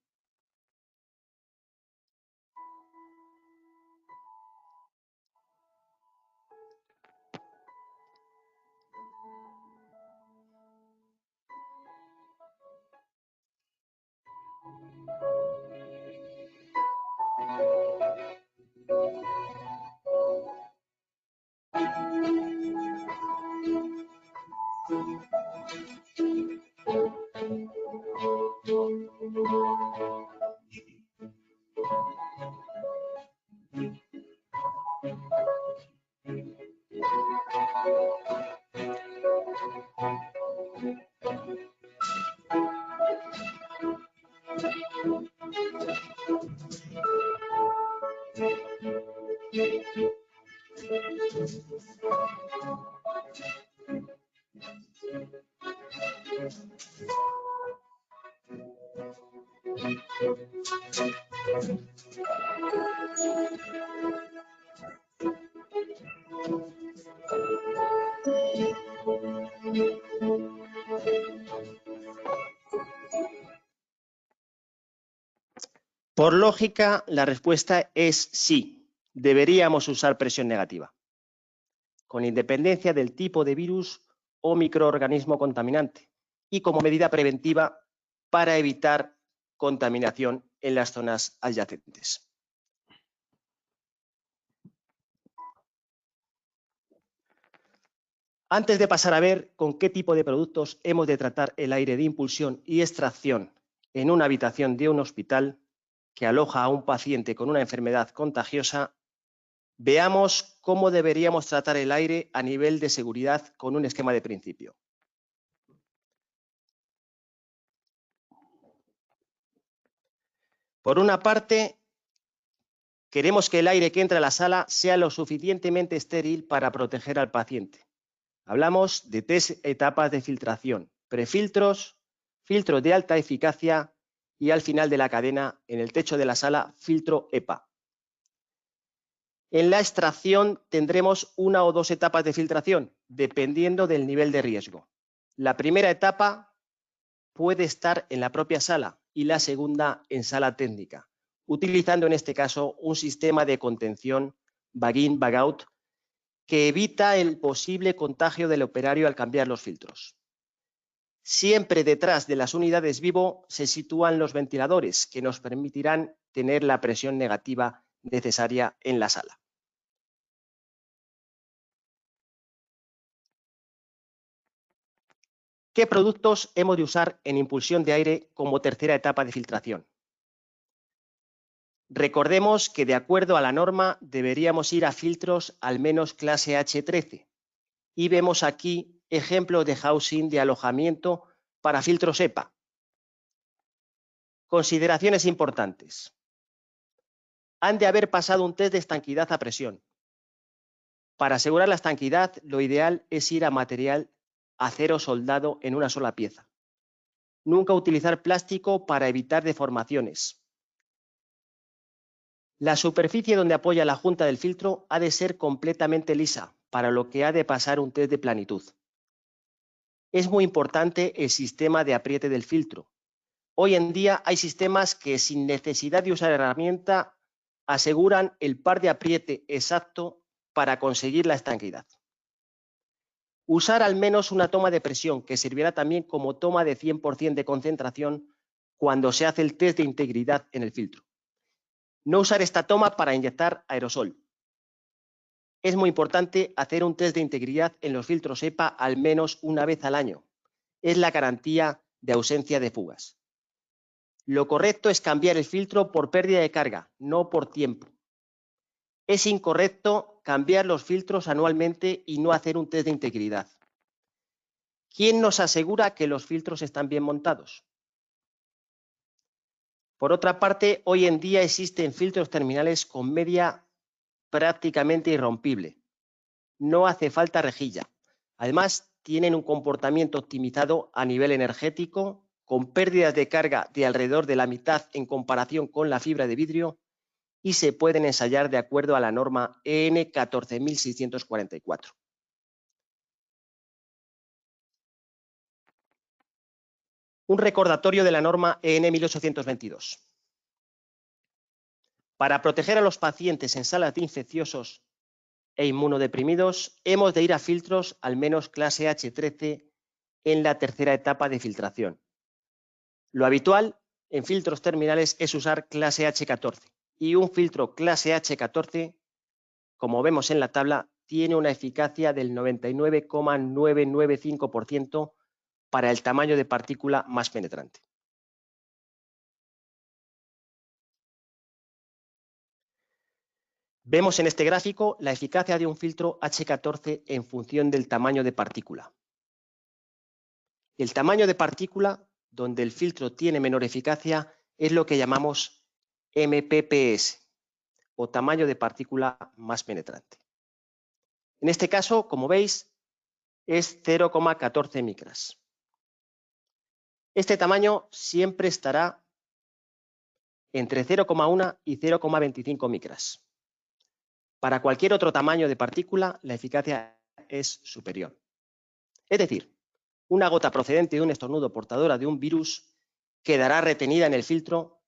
Speaker 6: Por lógica, la respuesta es sí, deberíamos usar presión negativa, con independencia del tipo de virus o microorganismo contaminante y como medida preventiva para evitar contaminación en las zonas adyacentes. Antes de pasar a ver con qué tipo de productos hemos de tratar el aire de impulsión y extracción en una habitación de un hospital que aloja a un paciente con una enfermedad contagiosa, veamos cómo deberíamos tratar el aire a nivel de seguridad con un esquema de principio. Por una parte, queremos que el aire que entra a la sala sea lo suficientemente estéril para proteger al paciente. Hablamos de 3 etapas de filtración: prefiltros, filtros de alta eficacia y al final de la cadena, en el techo de la sala, filtro EPA. En la extracción tendremos 1 o 2 etapas de filtración, dependiendo del nivel de riesgo. La primera etapa puede estar en la propia sala y la segunda en sala técnica, utilizando en este caso un sistema de contención bag-in, bag-out que evita el posible contagio del operario al cambiar los filtros. Siempre detrás de las unidades vivo se sitúan los ventiladores que nos permitirán tener la presión negativa necesaria en la sala. ¿Qué productos hemos de usar en impulsión de aire como tercera etapa de filtración? Recordemos que de acuerdo a la norma deberíamos ir a filtros al menos clase H13 y vemos aquí ejemplos de housing de alojamiento para filtros EPA. Consideraciones importantes. Han de haber pasado un test de estanquidad a presión. Para asegurar la estanquidad, lo ideal es ir a material acero soldado en una sola pieza. Nunca utilizar plástico para evitar deformaciones. La superficie donde apoya la junta del filtro ha de ser completamente lisa, para lo que ha de pasar un test de planitud. Es muy importante el sistema de apriete del filtro. Hoy en día hay sistemas que sin necesidad de usar herramienta aseguran el par de apriete exacto para conseguir la estanquidad. Usar al menos una toma de presión que servirá también como toma de 100% de concentración cuando se hace el test de integridad en el filtro. No usar esta toma para inyectar aerosol. Es muy importante hacer un test de integridad en los filtros EPA al menos una vez al año. Es la garantía de ausencia de fugas. Lo correcto es cambiar el filtro por pérdida de carga, no por tiempo. Es incorrecto cambiar los filtros anualmente y no hacer un test de integridad. ¿Quién nos asegura que los filtros están bien montados? Por otra parte, hoy en día existen filtros terminales con media prácticamente irrompible. No hace falta rejilla. Además, tienen un comportamiento optimizado a nivel energético, con pérdidas de carga de alrededor de la mitad en comparación con la fibra de vidrio, y se pueden ensayar de acuerdo a la norma EN 14644. Un recordatorio de la norma EN 1822. Para proteger a los pacientes en salas de infecciosos e inmunodeprimidos, hemos de ir a filtros al menos clase H13 en la tercera etapa de filtración. Lo habitual en filtros terminales es usar clase H14 y un filtro clase H14, como vemos en la tabla, tiene una eficacia del 99,995% para el tamaño de partícula más penetrante. Vemos en este gráfico la eficacia de un filtro H14 en función del tamaño de partícula. El tamaño de partícula donde el filtro tiene menor eficacia es lo que llamamos MPPS o tamaño de partícula más penetrante. En este caso, como veis, es 0,14 micras. Este tamaño siempre estará entre 0,1 y 0,25 micras. Para cualquier otro tamaño de partícula, la eficacia es superior. Es decir, una gota procedente de un estornudo portadora de un virus quedará retenida en el filtro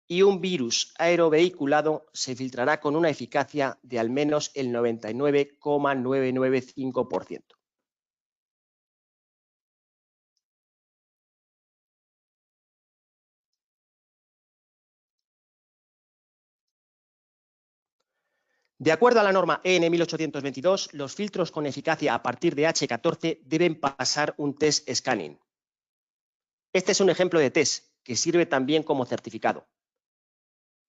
Speaker 6: y un virus aerovehiculado se filtrará con una eficacia de al menos el 99,995%. De acuerdo a la norma EN 1822, los filtros con eficacia a partir de H14 deben pasar un test scanning. Este es un ejemplo de test que sirve también como certificado.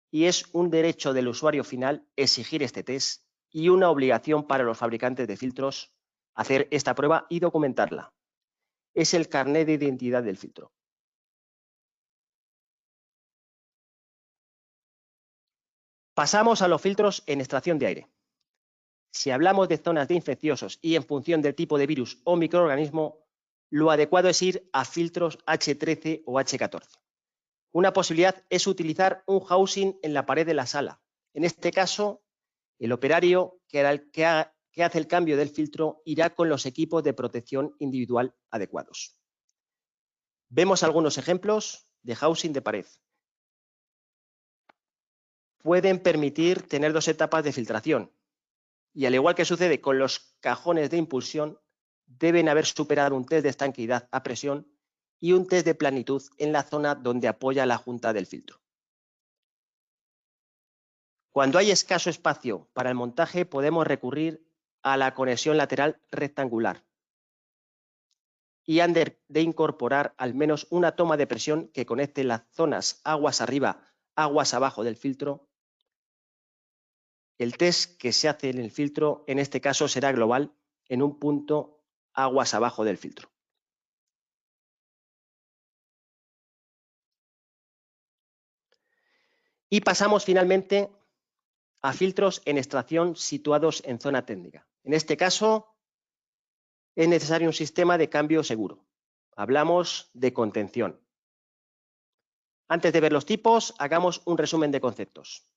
Speaker 6: Y es un derecho del usuario final exigir este test y una obligación para los fabricantes de filtros hacer esta prueba y documentarla. Es el carnet de identidad del filtro. Pasamos a los filtros en extracción de aire. Si hablamos de zonas de infecciosos y en función del tipo de virus o microorganismo, lo adecuado es ir a filtros H13 o H14. Una posibilidad es utilizar un housing en la pared de la sala. En este caso, el operario que hace el cambio del filtro irá con los equipos de protección individual adecuados. Vemos algunos ejemplos de housing de pared. pueden permitir tener 2 etapas de filtración. Y al igual que sucede con los cajones de impulsión, deben haber superado un test de estanqueidad a presión y un test de planitud en la zona donde apoya la junta del filtro. Cuando hay escaso espacio para el montaje, podemos recurrir a la conexión lateral rectangular y han de incorporar al menos una toma de presión que conecte las zonas aguas arriba, aguas abajo del filtro. El test que se hace en el filtro, en este caso, será global en un punto aguas abajo del filtro. Y pasamos finalmente a filtros en extracción situados en zona técnica. En este caso, es necesario un sistema de cambio seguro. Hablamos de contención. Antes de ver los tipos, hagamos un resumen de conceptos.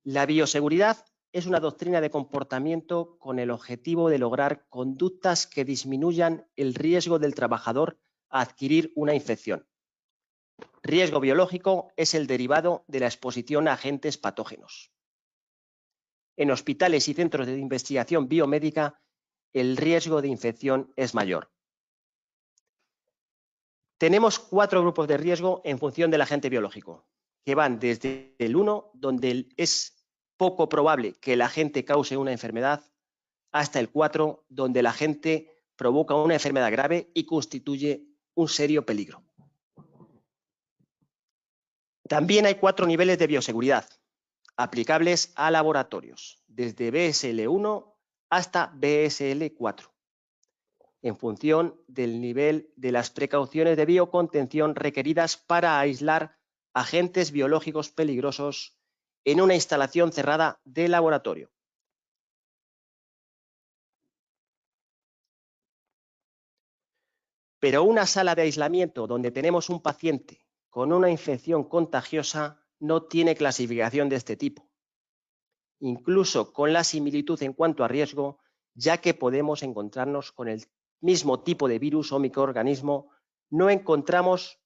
Speaker 6: La bioseguridad es una doctrina de comportamiento con el objetivo de lograr conductas que disminuyan el riesgo del trabajador a adquirir una infección. Riesgo biológico es el derivado de la exposición a agentes patógenos. En hospitales y centros de investigación biomédica, el riesgo de infección es mayor. Tenemos 4 grupos de riesgo en función del agente biológico, que van desde el 1, donde es poco probable que el agente cause una enfermedad, hasta el 4, donde el agente provoca una enfermedad grave y constituye un serio peligro. También hay 4 niveles de bioseguridad aplicables a laboratorios, desde BSL-1 hasta BSL-4, en función del nivel de las precauciones de biocontención requeridas para aislar agentes biológicos peligrosos en una instalación cerrada de laboratorio. Pero una sala de aislamiento donde tenemos un paciente con una infección contagiosa no tiene clasificación de este tipo, incluso con la similitud en cuanto a riesgo, ya que podemos encontrarnos con el mismo tipo de virus o microorganismo, no encontramos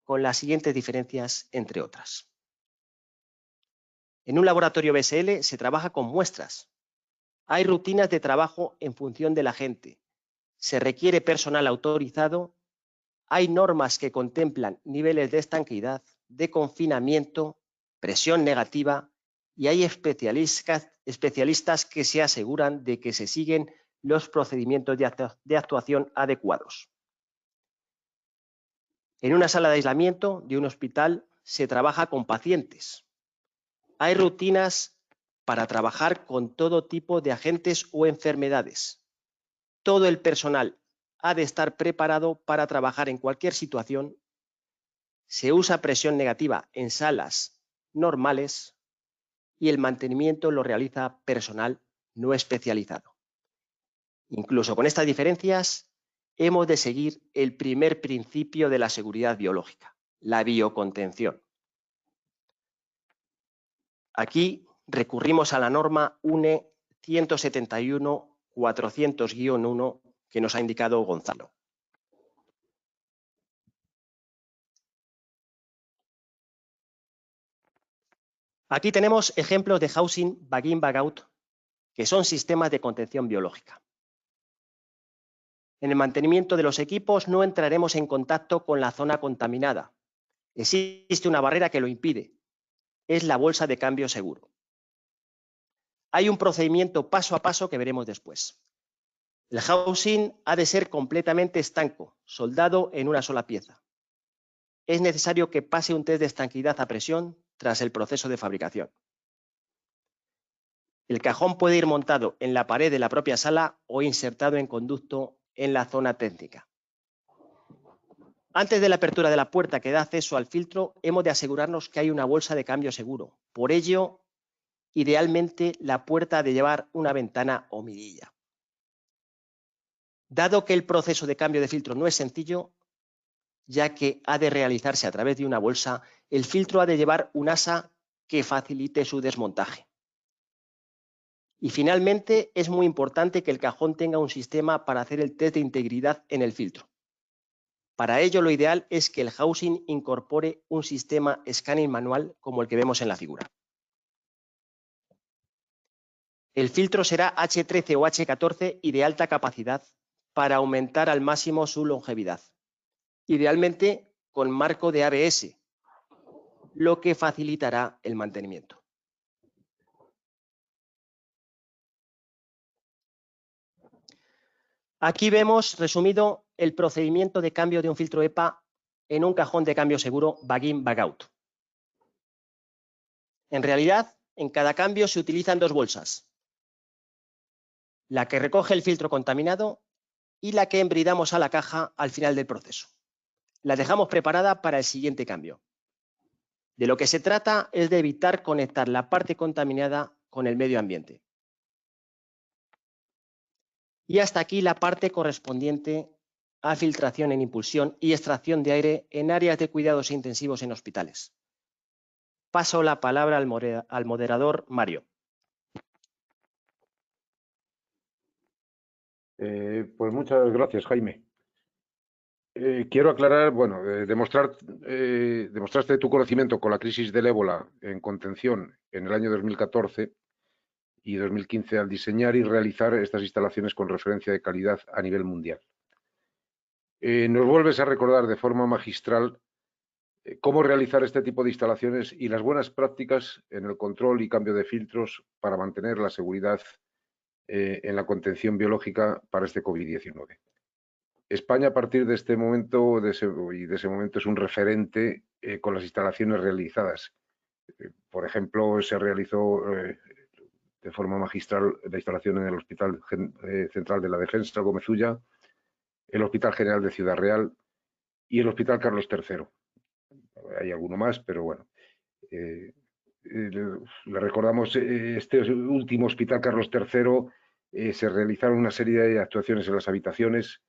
Speaker 6: con las siguientes diferencias, entre otras. En un laboratorio BSL se trabaja con muestras. Hay rutinas de trabajo en función del agente. Se requiere personal autorizado. Hay normas que contemplan niveles de estanqueidad, de confinamiento, presión negativa y hay especialistas que se aseguran de que se siguen los procedimientos de actuación adecuados. En una sala de aislamiento de un hospital se trabaja con pacientes. Hay rutinas para trabajar con todo tipo de agentes o enfermedades. Todo el personal ha de estar preparado para trabajar en cualquier situación. Se usa presión negativa en salas normales y el mantenimiento lo realiza personal no especializado. Incluso con estas diferencias, hemos de seguir el primer principio de la seguridad biológica, la biocontención. Aquí recurrimos a la norma UNE 171-400-1 que nos ha indicado Gonzalo. Aquí tenemos ejemplos de housing bag-in, bag-out, que son sistemas de contención biológica. En el mantenimiento de los equipos no entraremos en contacto con la zona contaminada. Existe una barrera que lo impide. Es la bolsa de cambio seguro. Hay un procedimiento paso a paso que veremos después. El housing ha de ser completamente estanco, soldado en una sola pieza. Es necesario que pase un test de estanqueidad a presión tras el proceso de fabricación. El cajón puede ir montado en la pared de la propia sala o insertado en conducto en la zona técnica. Antes de la apertura de la puerta que da acceso al filtro, hemos de asegurarnos que hay una bolsa de cambio seguro. Por ello, idealmente, la puerta ha de llevar una ventana o mirilla. Dado que el proceso de cambio de filtro no es sencillo, ya que ha de realizarse a través de una bolsa, el filtro ha de llevar un asa que facilite su desmontaje. Y finalmente, es muy importante que el cajón tenga un sistema para hacer el test de integridad en el filtro. Para ello, lo ideal es que el housing incorpore un sistema escáner manual como el que vemos en la figura. El filtro será H13 o H14 y de alta capacidad para aumentar al máximo su longevidad, idealmente con marco de ABS, lo que facilitará el mantenimiento. Aquí vemos resumido el procedimiento de cambio de un filtro EPA en un cajón de cambio seguro Bag-in, Bag-out. En realidad, en cada cambio se utilizan dos bolsas, la que recoge el filtro contaminado y la que embridamos a la caja al final del proceso. La dejamos preparada para el siguiente cambio. De lo que se trata es de evitar conectar la parte contaminada con el medio ambiente. Y hasta aquí la parte correspondiente a filtración en impulsión y extracción de aire en áreas de cuidados intensivos en hospitales. Paso la palabra al moderador Mario.
Speaker 2: Pues muchas gracias, Jaime. Quiero aclarar, bueno, demostraste tu conocimiento con la crisis del ébola en contención en el año 2014 y 2015 al diseñar y realizar estas instalaciones con referencia de calidad a nivel mundial. Nos vuelves a recordar de forma magistral cómo realizar este tipo de instalaciones y las buenas prácticas en el control y cambio de filtros para mantener la seguridad en la contención biológica para este COVID-19. España, a partir de este momento de ese momento, es un referente con las instalaciones realizadas. Por ejemplo, se realizó de forma magistral la instalación en el Hospital Central de la Defensa, Gómez Ulla, el Hospital General de Ciudad Real y el Hospital Carlos III. Hay alguno más, pero bueno. Le recordamos, este último Hospital Carlos III se realizaron una serie de actuaciones en las habitaciones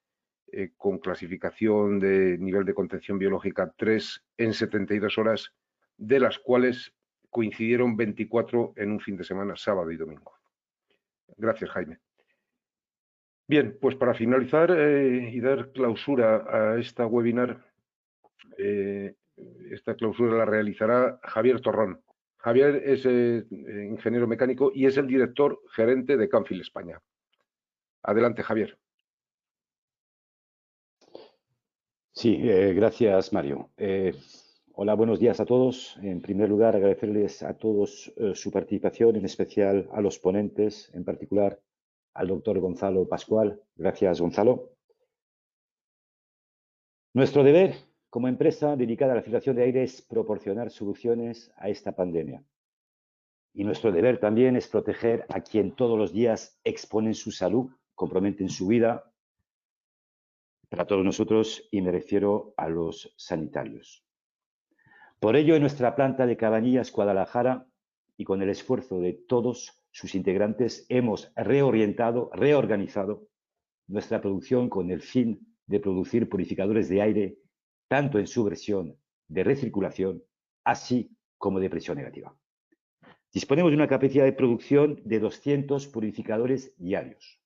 Speaker 2: con clasificación de nivel de contención biológica 3 en 72 horas, de las cuales coincidieron 24 en un fin de semana, sábado y domingo. Gracias, Jaime. Bien, pues para finalizar y dar clausura a esta webinar, esta clausura la realizará Javier Torrón. Javier es ingeniero mecánico y es el director gerente de Canfil España. Adelante, Javier.
Speaker 7: Sí, gracias, Mario. Hola, buenos días a todos. En primer lugar, agradecerles a todos su participación, en especial a los ponentes, en particular al doctor Gonzalo Pascual. Gracias, Gonzalo. Nuestro deber como empresa dedicada a la filtración de aire es proporcionar soluciones a esta pandemia. Y nuestro deber también es proteger a quien todos los días exponen su salud, comprometen su vida, para todos nosotros, y me refiero a los sanitarios. Por ello, en nuestra planta de Cabanillas, Guadalajara, y con el esfuerzo de todos sus integrantes, hemos reorganizado nuestra producción con el fin de producir purificadores de aire, tanto en su versión de recirculación, así como de presión negativa. Disponemos de una capacidad de producción de 200 purificadores diarios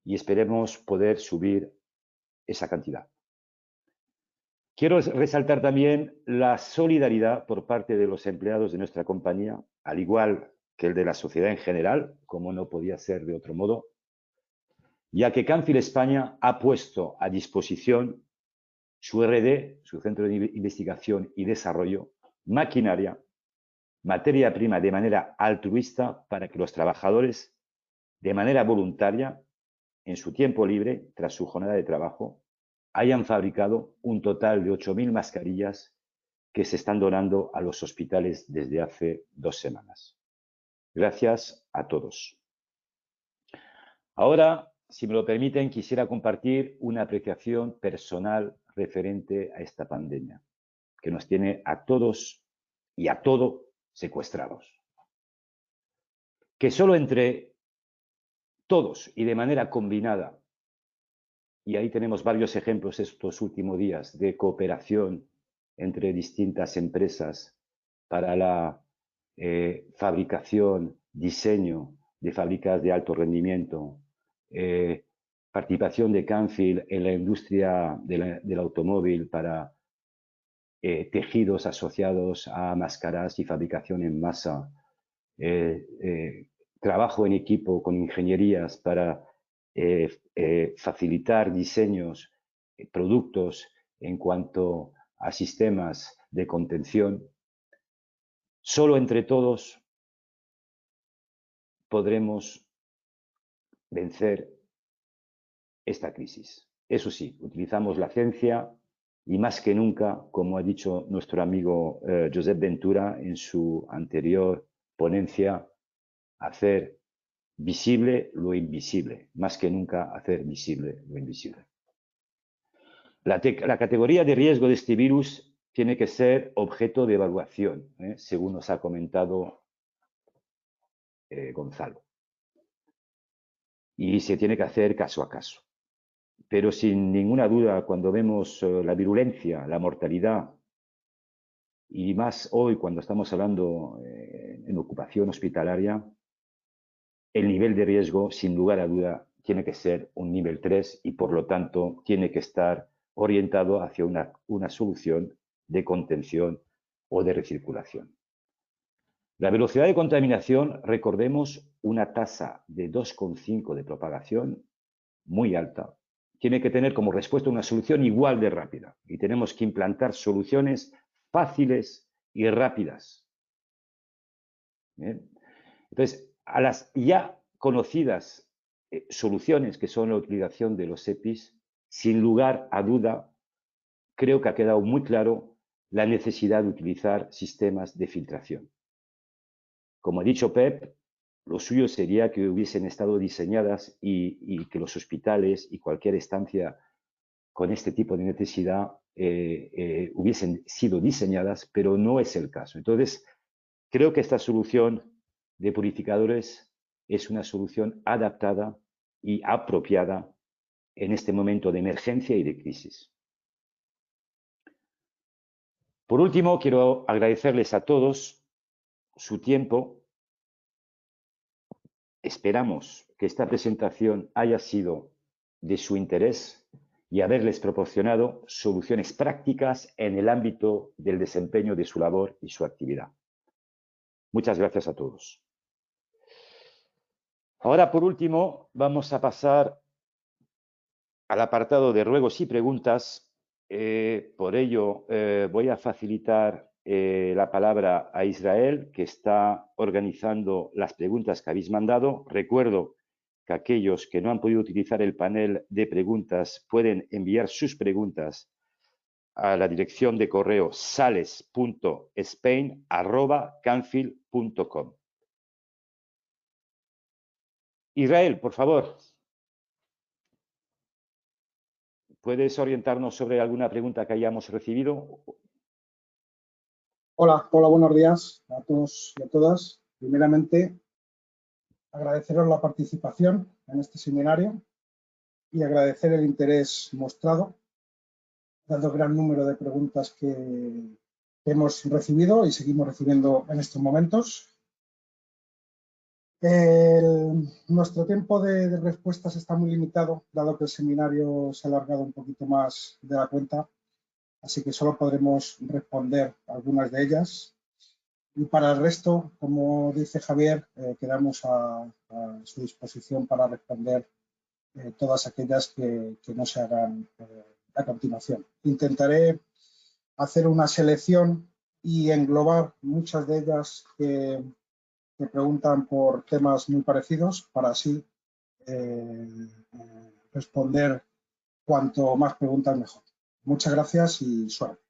Speaker 7: y esperemos poder subir esa cantidad. Quiero resaltar también la solidaridad por parte de los empleados de nuestra compañía, al igual que el de la sociedad en general, como no podía ser de otro modo, ya que Canfil España ha puesto a disposición su R&D, su Centro de Investigación y Desarrollo, maquinaria, materia prima de manera altruista para que los trabajadores, de manera voluntaria, en su tiempo libre, tras su jornada de trabajo, hayan fabricado un total de 8.000 mascarillas que se están donando a los hospitales desde hace 2 semanas. Gracias a todos. Ahora, si me lo permiten, quisiera compartir una apreciación personal referente a esta pandemia, que nos tiene a todos y a todo secuestrados. Que solo entre todos y de manera combinada, y ahí tenemos varios ejemplos estos últimos días de cooperación entre distintas empresas para la fabricación, diseño de fábricas de alto rendimiento, participación de Canfield en la industria del automóvil para tejidos asociados a máscaras y fabricación en masa, trabajo en equipo con ingenierías para facilitar diseños, productos en cuanto a sistemas de contención. Solo entre todos podremos vencer esta crisis. Eso sí, utilizamos la ciencia y más que nunca, como ha dicho nuestro amigo Josep Ventura en su anterior ponencia, hacer visible lo invisible, más que nunca hacer visible lo invisible. La categoría de riesgo de este virus tiene que ser objeto de evaluación, según nos ha comentado Gonzalo. Y se tiene que hacer caso a caso. Pero sin ninguna duda, cuando vemos la virulencia, la mortalidad, y más hoy cuando estamos hablando en ocupación hospitalaria, el nivel de riesgo, sin lugar a duda, tiene que ser un nivel 3 y, por lo tanto, tiene que estar orientado hacia una solución de contención o de recirculación. La velocidad de contaminación, recordemos, una tasa de 2,5 de propagación muy alta, tiene que tener como respuesta una solución igual de rápida y tenemos que implantar soluciones fáciles y rápidas. ¿Bien? Entonces, a las ya conocidas soluciones que son la utilización de los EPIs, sin lugar a duda, creo que ha quedado muy claro la necesidad de utilizar sistemas de filtración. Como ha dicho Pep, lo suyo sería que hubiesen estado diseñadas y que los hospitales y cualquier estancia con este tipo de necesidad hubiesen sido diseñadas, pero no es el caso. Entonces, creo que esta solución de purificadores es una solución adaptada y apropiada en este momento de emergencia y de crisis. Por último, quiero agradecerles a todos su tiempo. Esperamos que esta presentación haya sido de su interés y haberles proporcionado soluciones prácticas en el ámbito del desempeño de su labor y su actividad. Muchas gracias a todos. Ahora, por último, vamos a pasar al apartado de ruegos y preguntas. Por ello, voy a facilitar la palabra a Israel, que está organizando las preguntas que habéis mandado. Recuerdo que aquellos que no han podido utilizar el panel de preguntas pueden enviar sus preguntas a la dirección de correo sales.spain@canfield.com. Israel, por favor, ¿puedes orientarnos sobre alguna pregunta que hayamos recibido?
Speaker 8: Hola, buenos días a todos y a todas. Primeramente, agradeceros la participación en este seminario y agradecer el interés mostrado, dado el gran número de preguntas que hemos recibido y seguimos recibiendo en estos momentos. Nuestro tiempo de respuestas está muy limitado, dado que el seminario se ha alargado un poquito más de la cuenta, así que solo podremos responder algunas de ellas. Y para el resto, como dice Javier, quedamos a su disposición para responder todas aquellas que no se hagan a continuación. Intentaré hacer una selección y englobar muchas de ellas que preguntan por temas muy parecidos para así responder cuanto más preguntas mejor. Muchas gracias y suerte.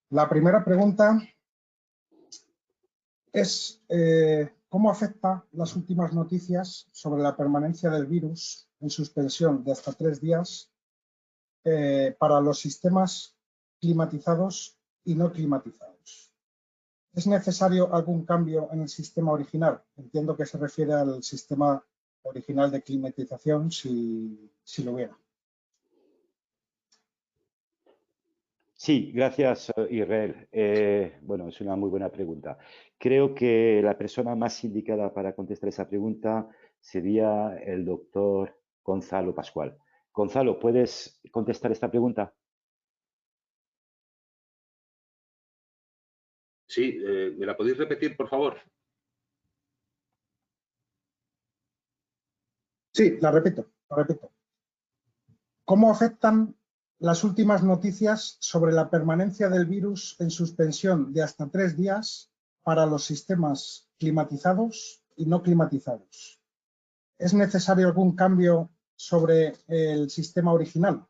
Speaker 8: La primera pregunta es cómo afecta las últimas noticias sobre la permanencia del virus en suspensión de hasta 3 días para los sistemas climatizados y no climatizados. ¿Es necesario algún cambio en el sistema original? Entiendo que se refiere al sistema original de climatización, si lo hubiera.
Speaker 7: Sí, gracias, Israel. Bueno, es una muy buena pregunta. Creo que la persona más indicada para contestar esa pregunta sería el doctor Gonzalo Pascual. Gonzalo, ¿puedes contestar esta pregunta?
Speaker 3: Sí, ¿me la podéis repetir, por favor?
Speaker 8: Sí, la repito. ¿Cómo afectan las últimas noticias sobre la permanencia del virus en suspensión de hasta 3 días para los sistemas climatizados y no climatizados? ¿Es necesario algún cambio sobre el sistema original?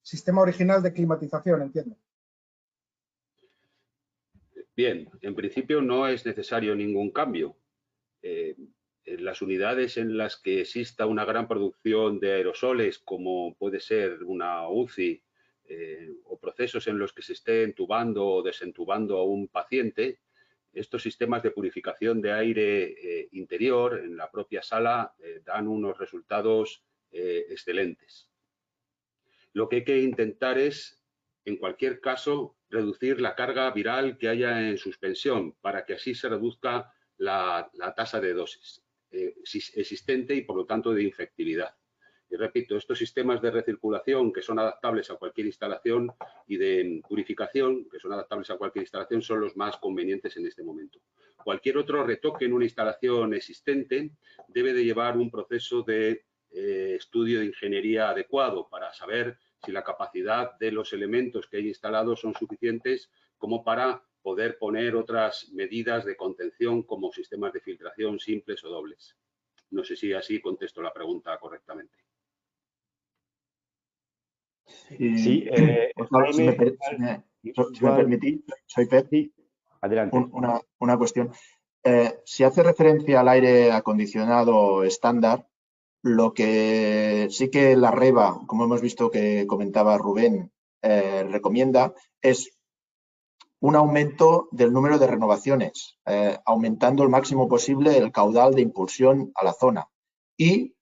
Speaker 8: Sistema original de climatización, entiendo.
Speaker 3: Bien, en principio no es necesario ningún cambio. En las unidades en las que exista una gran producción de aerosoles, como puede ser una UCI, o procesos en los que se esté entubando o desentubando a un paciente, estos sistemas de purificación de aire interior en la propia sala dan unos resultados excelentes. Lo que hay que intentar es, en cualquier caso, reducir la carga viral que haya en suspensión para que así se reduzca la tasa de dosis existente y, por lo tanto, de infectividad. Y repito, estos sistemas de recirculación que son adaptables a cualquier instalación y de purificación que son adaptables a cualquier instalación son los más convenientes en este momento. Cualquier otro retoque en una instalación existente debe de llevar un proceso de estudio de ingeniería adecuado para saber si la capacidad de los elementos que hay instalados son suficientes como para poder poner otras medidas de contención como sistemas de filtración simples o dobles. No sé si así contesto la pregunta correctamente.
Speaker 7: Sí,
Speaker 5: Gonzalo, si me permitís, soy Pep.
Speaker 7: Sí, adelante.
Speaker 5: Una cuestión. Si hace referencia al aire acondicionado estándar, lo que sí que la REBA, como hemos visto que comentaba Rubén, recomienda es un aumento del número de renovaciones, aumentando el máximo posible el caudal de impulsión a la zona y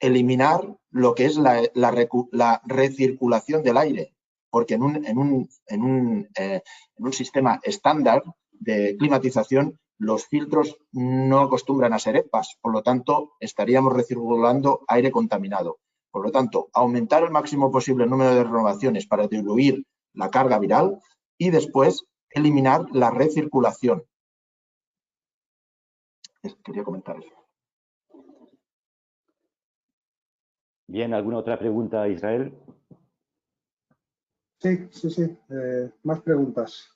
Speaker 5: eliminar lo que es la recirculación del aire, porque en un sistema estándar de climatización los filtros no acostumbran a ser EPAs, por lo tanto estaríamos recirculando aire contaminado. Por lo tanto, aumentar el máximo posible el número de renovaciones para diluir la carga viral y después eliminar la recirculación. Quería comentar eso.
Speaker 7: Bien, ¿alguna otra pregunta, Israel?
Speaker 8: Sí. Más preguntas.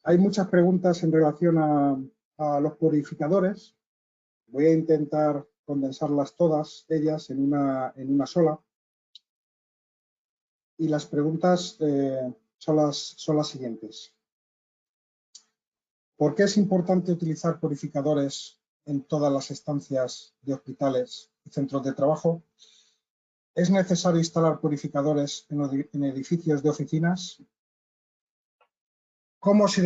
Speaker 8: Hay muchas preguntas en relación a los purificadores. Voy a intentar condensarlas todas ellas en una sola. Y las preguntas son las siguientes. ¿Por qué es importante utilizar purificadores en todas las estancias de hospitales y centros de trabajo? ¿Es necesario instalar purificadores en edificios de oficinas? ¿Cómo se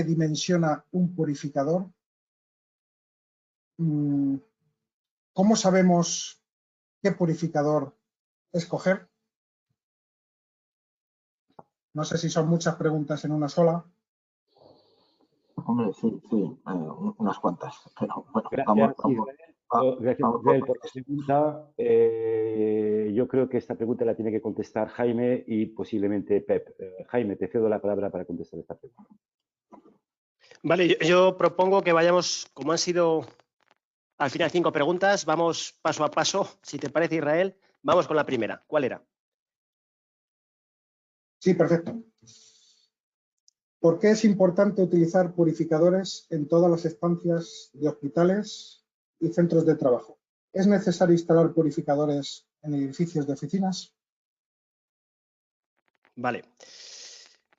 Speaker 8: dimensiona un purificador? ¿Cómo sabemos qué purificador escoger? No sé si son muchas preguntas en una sola.
Speaker 5: Hombre, sí, unas cuantas. Pero bueno,
Speaker 7: Gracias, Israel, por la pregunta. Yo creo que esta pregunta la tiene que contestar Jaime y posiblemente Pep. Jaime, te cedo la palabra para contestar esta pregunta.
Speaker 6: Vale, yo propongo que vayamos, como han sido al final 5 preguntas, vamos paso a paso. Si te parece, Israel, vamos con la primera. ¿Cuál era?
Speaker 8: Sí, perfecto. ¿Por qué es importante utilizar purificadores en todas las estancias de hospitales y centros de trabajo? ¿Es necesario instalar purificadores en edificios de oficinas?
Speaker 6: Vale.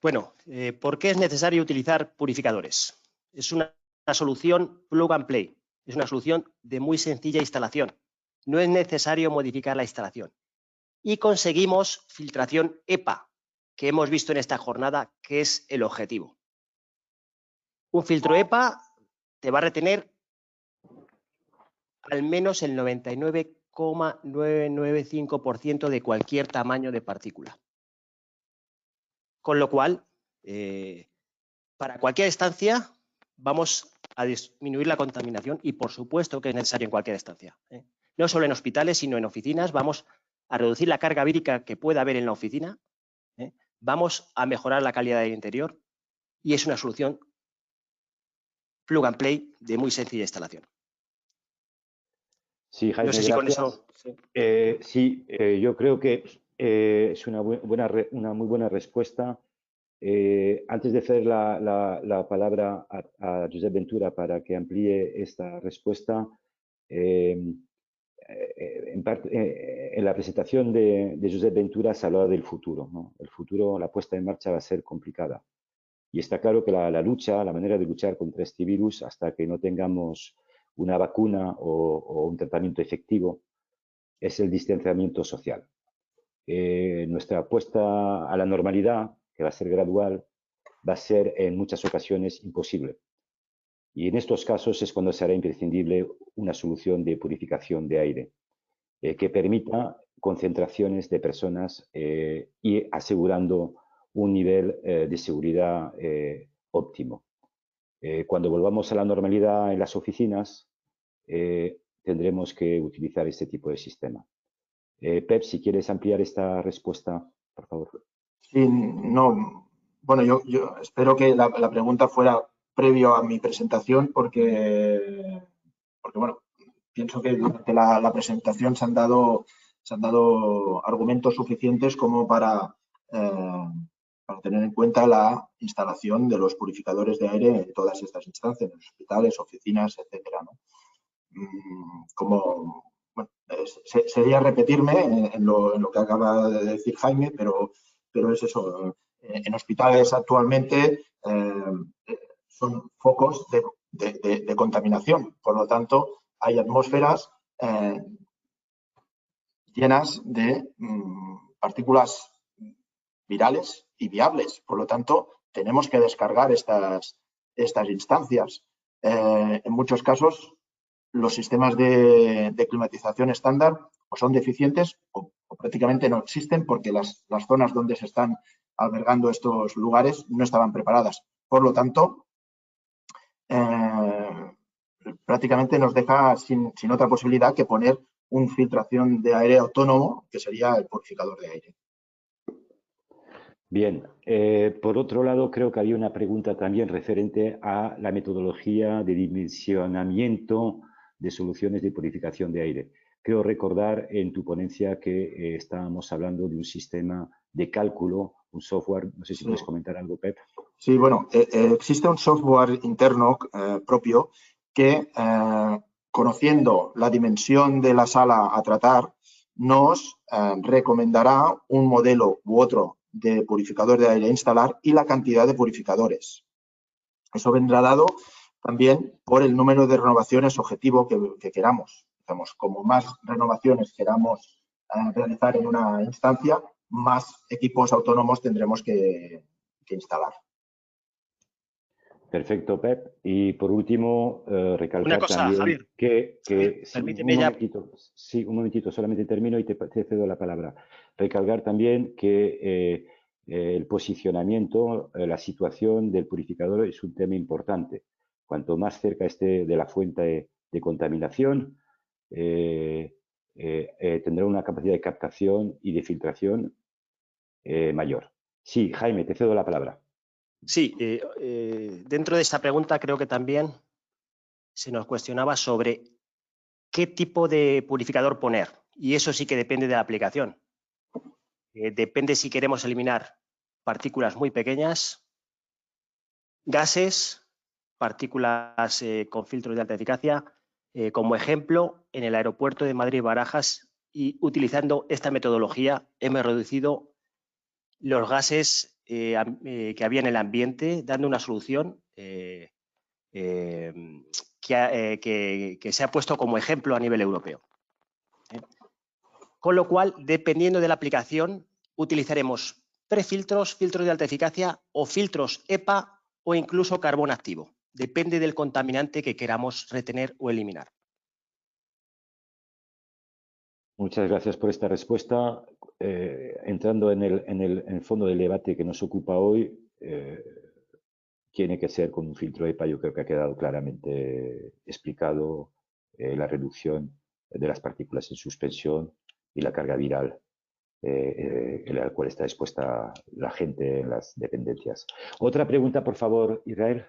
Speaker 6: Bueno, ¿por qué es necesario utilizar purificadores? Es una solución plug and play. Es una solución de muy sencilla instalación. No es necesario modificar la instalación. Y conseguimos filtración EPA, que hemos visto en esta jornada, que es el objetivo. Un filtro EPA te va a retener al menos el 99,995% de cualquier tamaño de partícula. Con lo cual, para cualquier estancia vamos a disminuir la contaminación y por supuesto que es necesario en cualquier estancia. no solo en hospitales, sino en oficinas. Vamos a reducir la carga vírica que pueda haber en la oficina, vamos a mejorar la calidad del interior y es una solución plug and play de muy sencilla instalación.
Speaker 7: Sí, Jaime,
Speaker 6: no sé si
Speaker 7: gracias.
Speaker 6: con eso...
Speaker 7: Sí, yo creo que es una muy buena respuesta. Antes de hacer la palabra a Josep Ventura para que amplíe esta respuesta, en la presentación de Josep Ventura se hablaba del futuro, ¿no? El futuro, la puesta en marcha va a ser complicada. Y está claro que la lucha, la manera de luchar contra este virus, hasta que no tengamos una vacuna o un tratamiento efectivo, es el distanciamiento social. Nuestra apuesta a la normalidad, que va a ser gradual, va a ser en muchas ocasiones imposible. Y en estos casos es cuando será imprescindible una solución de purificación de aire que permita concentraciones de personas y asegurando un nivel de seguridad óptimo. Cuando volvamos a la normalidad en las oficinas, tendremos que utilizar este tipo de sistema. Pep, si quieres ampliar esta respuesta, por favor.
Speaker 5: Sí, no, bueno, yo espero que la pregunta fuera previo a mi presentación porque bueno, pienso que durante la presentación se han dado argumentos suficientes como para tener en cuenta la instalación de los purificadores de aire en todas estas instancias, en hospitales, oficinas, etcétera, ¿no? Como, bueno, sería repetirme en lo que acaba de decir Jaime, pero es eso. En hospitales actualmente son focos de contaminación, por lo tanto hay atmósferas llenas de partículas virales y viables, por lo tanto tenemos que descargar estas instancias. En muchos casos los sistemas de climatización estándar o son deficientes o prácticamente no existen porque las zonas donde se están albergando estos lugares no estaban preparadas. Por lo tanto, prácticamente nos deja sin otra posibilidad que poner una filtración de aire autónomo, que sería el purificador de aire.
Speaker 7: Bien, por otro lado, creo que había una pregunta también referente a la metodología de dimensionamiento de soluciones de purificación de aire. Creo recordar en tu ponencia que estábamos hablando de un sistema de cálculo, un software. No sé si puedes comentar algo, Pep.
Speaker 5: Sí, bueno, existe un software interno propio que, conociendo la dimensión de la sala a tratar, nos recomendará un modelo u otro de purificador de aire a instalar y la cantidad de purificadores. Eso vendrá dado también por el número de renovaciones objetivo que queramos. Digamos, como más renovaciones queramos realizar en una instancia, más equipos autónomos tendremos que instalar.
Speaker 7: Perfecto, Pep. Y por último, recalcar
Speaker 6: una cosa,
Speaker 7: también
Speaker 6: Javier,
Speaker 7: que
Speaker 6: permíteme ya.
Speaker 7: Un momentito, solamente termino y te cedo la palabra. Recalcar también que el posicionamiento, la situación del purificador es un tema importante. Cuanto más cerca esté de la fuente de contaminación, tendrá una capacidad de captación y de filtración mayor. Sí, Jaime, te cedo la palabra.
Speaker 6: Sí, dentro de esta pregunta creo que también se nos cuestionaba sobre qué tipo de purificador poner. Y eso sí que depende de la aplicación. Depende si queremos eliminar partículas muy pequeñas, gases, partículas con filtros de alta eficacia. Como ejemplo, en el aeropuerto de Madrid-Barajas, y utilizando esta metodología, hemos reducido los gases que había en el ambiente, dando una solución que se ha puesto como ejemplo a nivel europeo. Con lo cual, dependiendo de la aplicación, utilizaremos prefiltros, filtros de alta eficacia o filtros EPA o incluso carbón activo. Depende del contaminante que queramos retener o eliminar.
Speaker 7: Muchas gracias por esta respuesta. Entrando en el fondo del debate que nos ocupa hoy, tiene que ser con un filtro EPA. Yo creo que ha quedado claramente explicado la reducción de las partículas en suspensión y la carga viral en la cual está expuesta la gente en las dependencias. Otra pregunta, por favor, Israel.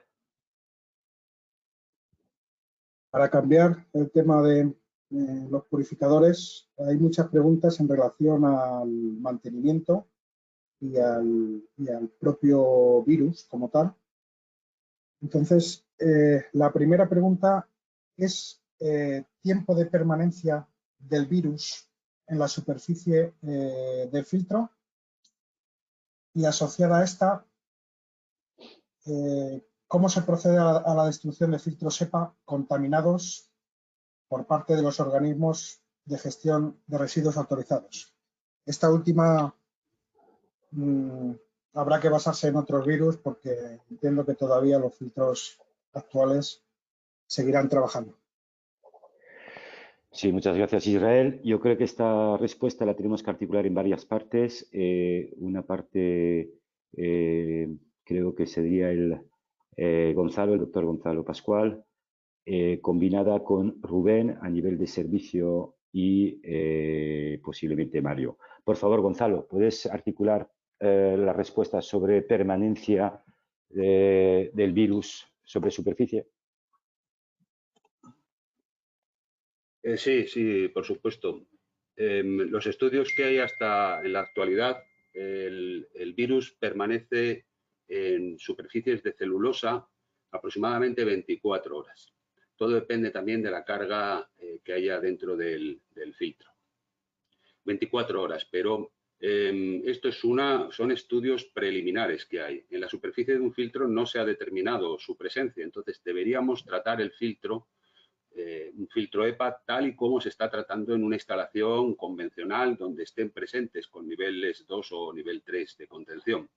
Speaker 8: Para cambiar el tema de los purificadores, hay muchas preguntas en relación al mantenimiento y al propio virus como tal. Entonces, la primera pregunta es tiempo de permanencia del virus en la superficie del filtro, y asociada a esta, cómo se procede a la destrucción de filtros EPA contaminados por parte de los organismos de gestión de residuos autorizados. Esta última habrá que basarse en otros virus, porque entiendo que todavía los filtros actuales seguirán trabajando.
Speaker 7: Sí, muchas gracias, Israel. Yo creo que esta respuesta la tenemos que articular en varias partes. Una parte creo que sería el doctor Gonzalo Pascual, combinada con Rubén a nivel de servicio y posiblemente Mario. Por favor, Gonzalo, ¿puedes articular la respuesta sobre permanencia del virus sobre superficie?
Speaker 3: Sí, por supuesto. Los estudios que hay hasta en la actualidad, el virus permanece en superficies de celulosa aproximadamente 24 horas. Todo depende también de la carga que haya dentro del filtro. 24 horas, pero esto son estudios preliminares que hay. En la superficie de un filtro no se ha determinado su presencia, entonces deberíamos tratar el filtro, un filtro EPA, tal y como se está tratando en una instalación convencional donde estén presentes con niveles 2 o nivel 3 de contención.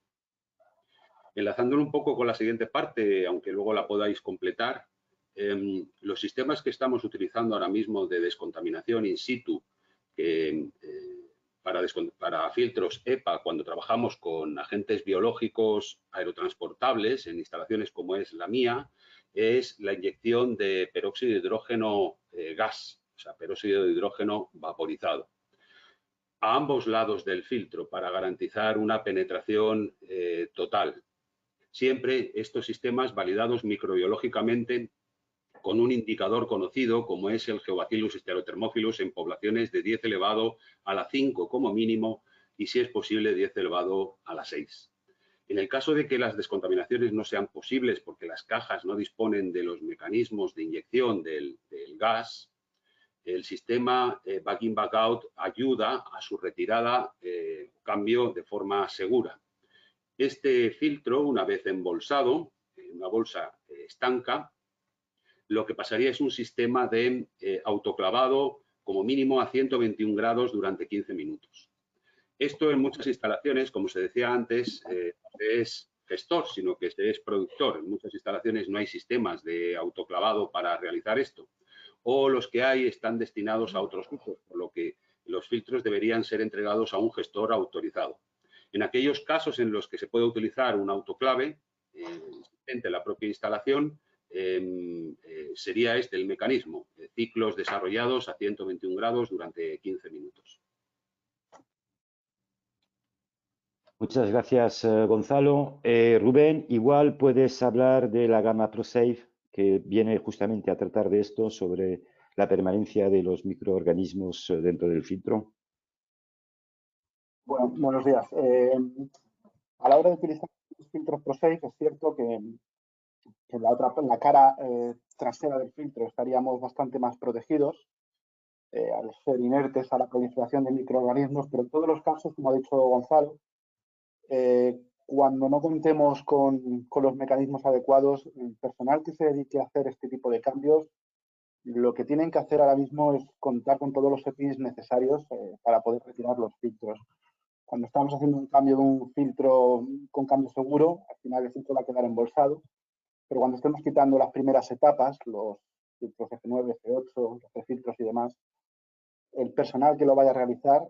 Speaker 3: Enlazándolo un poco con la siguiente parte, aunque luego la podáis completar, los sistemas que estamos utilizando ahora mismo de descontaminación in situ, para filtros EPA, cuando trabajamos con agentes biológicos aerotransportables en instalaciones como es la mía, es la inyección de peróxido de hidrógeno gas, o sea, peróxido de hidrógeno vaporizado, a ambos lados del filtro para garantizar una penetración total. Siempre estos sistemas validados microbiológicamente con un indicador conocido como es el Geobacillus stereothermophilus en poblaciones de 10 elevado a la 5 como mínimo y, si es posible, 10 elevado a la 6. En el caso de que las descontaminaciones no sean posibles porque las cajas no disponen de los mecanismos de inyección del gas, el sistema back-in, back-out ayuda a su retirada o cambio de forma segura. Este filtro, una vez embolsado en una bolsa estanca, lo que pasaría es un sistema de autoclavado como mínimo a 121 grados durante 15 minutos. Esto en muchas instalaciones, como se decía antes, es gestor, sino que es productor. En muchas instalaciones no hay sistemas de autoclavado para realizar esto. O los que hay están destinados a otros usos, por lo que los filtros deberían ser entregados a un gestor autorizado. En aquellos casos en los que se puede utilizar un autoclave en la propia instalación, sería este el mecanismo, ciclos desarrollados a 121 grados durante 15 minutos.
Speaker 7: Muchas gracias, Gonzalo. Rubén, igual puedes hablar de la gama ProSafe, que viene justamente a tratar de esto, sobre la permanencia de los microorganismos dentro del filtro.
Speaker 4: Bueno, buenos días. A la hora de utilizar los filtros ProSafe, es cierto que en la cara trasera del filtro estaríamos bastante más protegidos al ser inertes a la proliferación de microorganismos, pero en todos los casos, como ha dicho Gonzalo, cuando no contemos con los mecanismos adecuados, el personal que se dedique a hacer este tipo de cambios, lo que tienen que hacer ahora mismo es contar con todos los EPIs necesarios para poder retirar los filtros. Cuando estamos haciendo un cambio de un filtro con cambio seguro, al final el filtro va a quedar embolsado, pero cuando estemos quitando las primeras etapas, los filtros F9, F8, los filtros y demás, el personal que lo vaya a realizar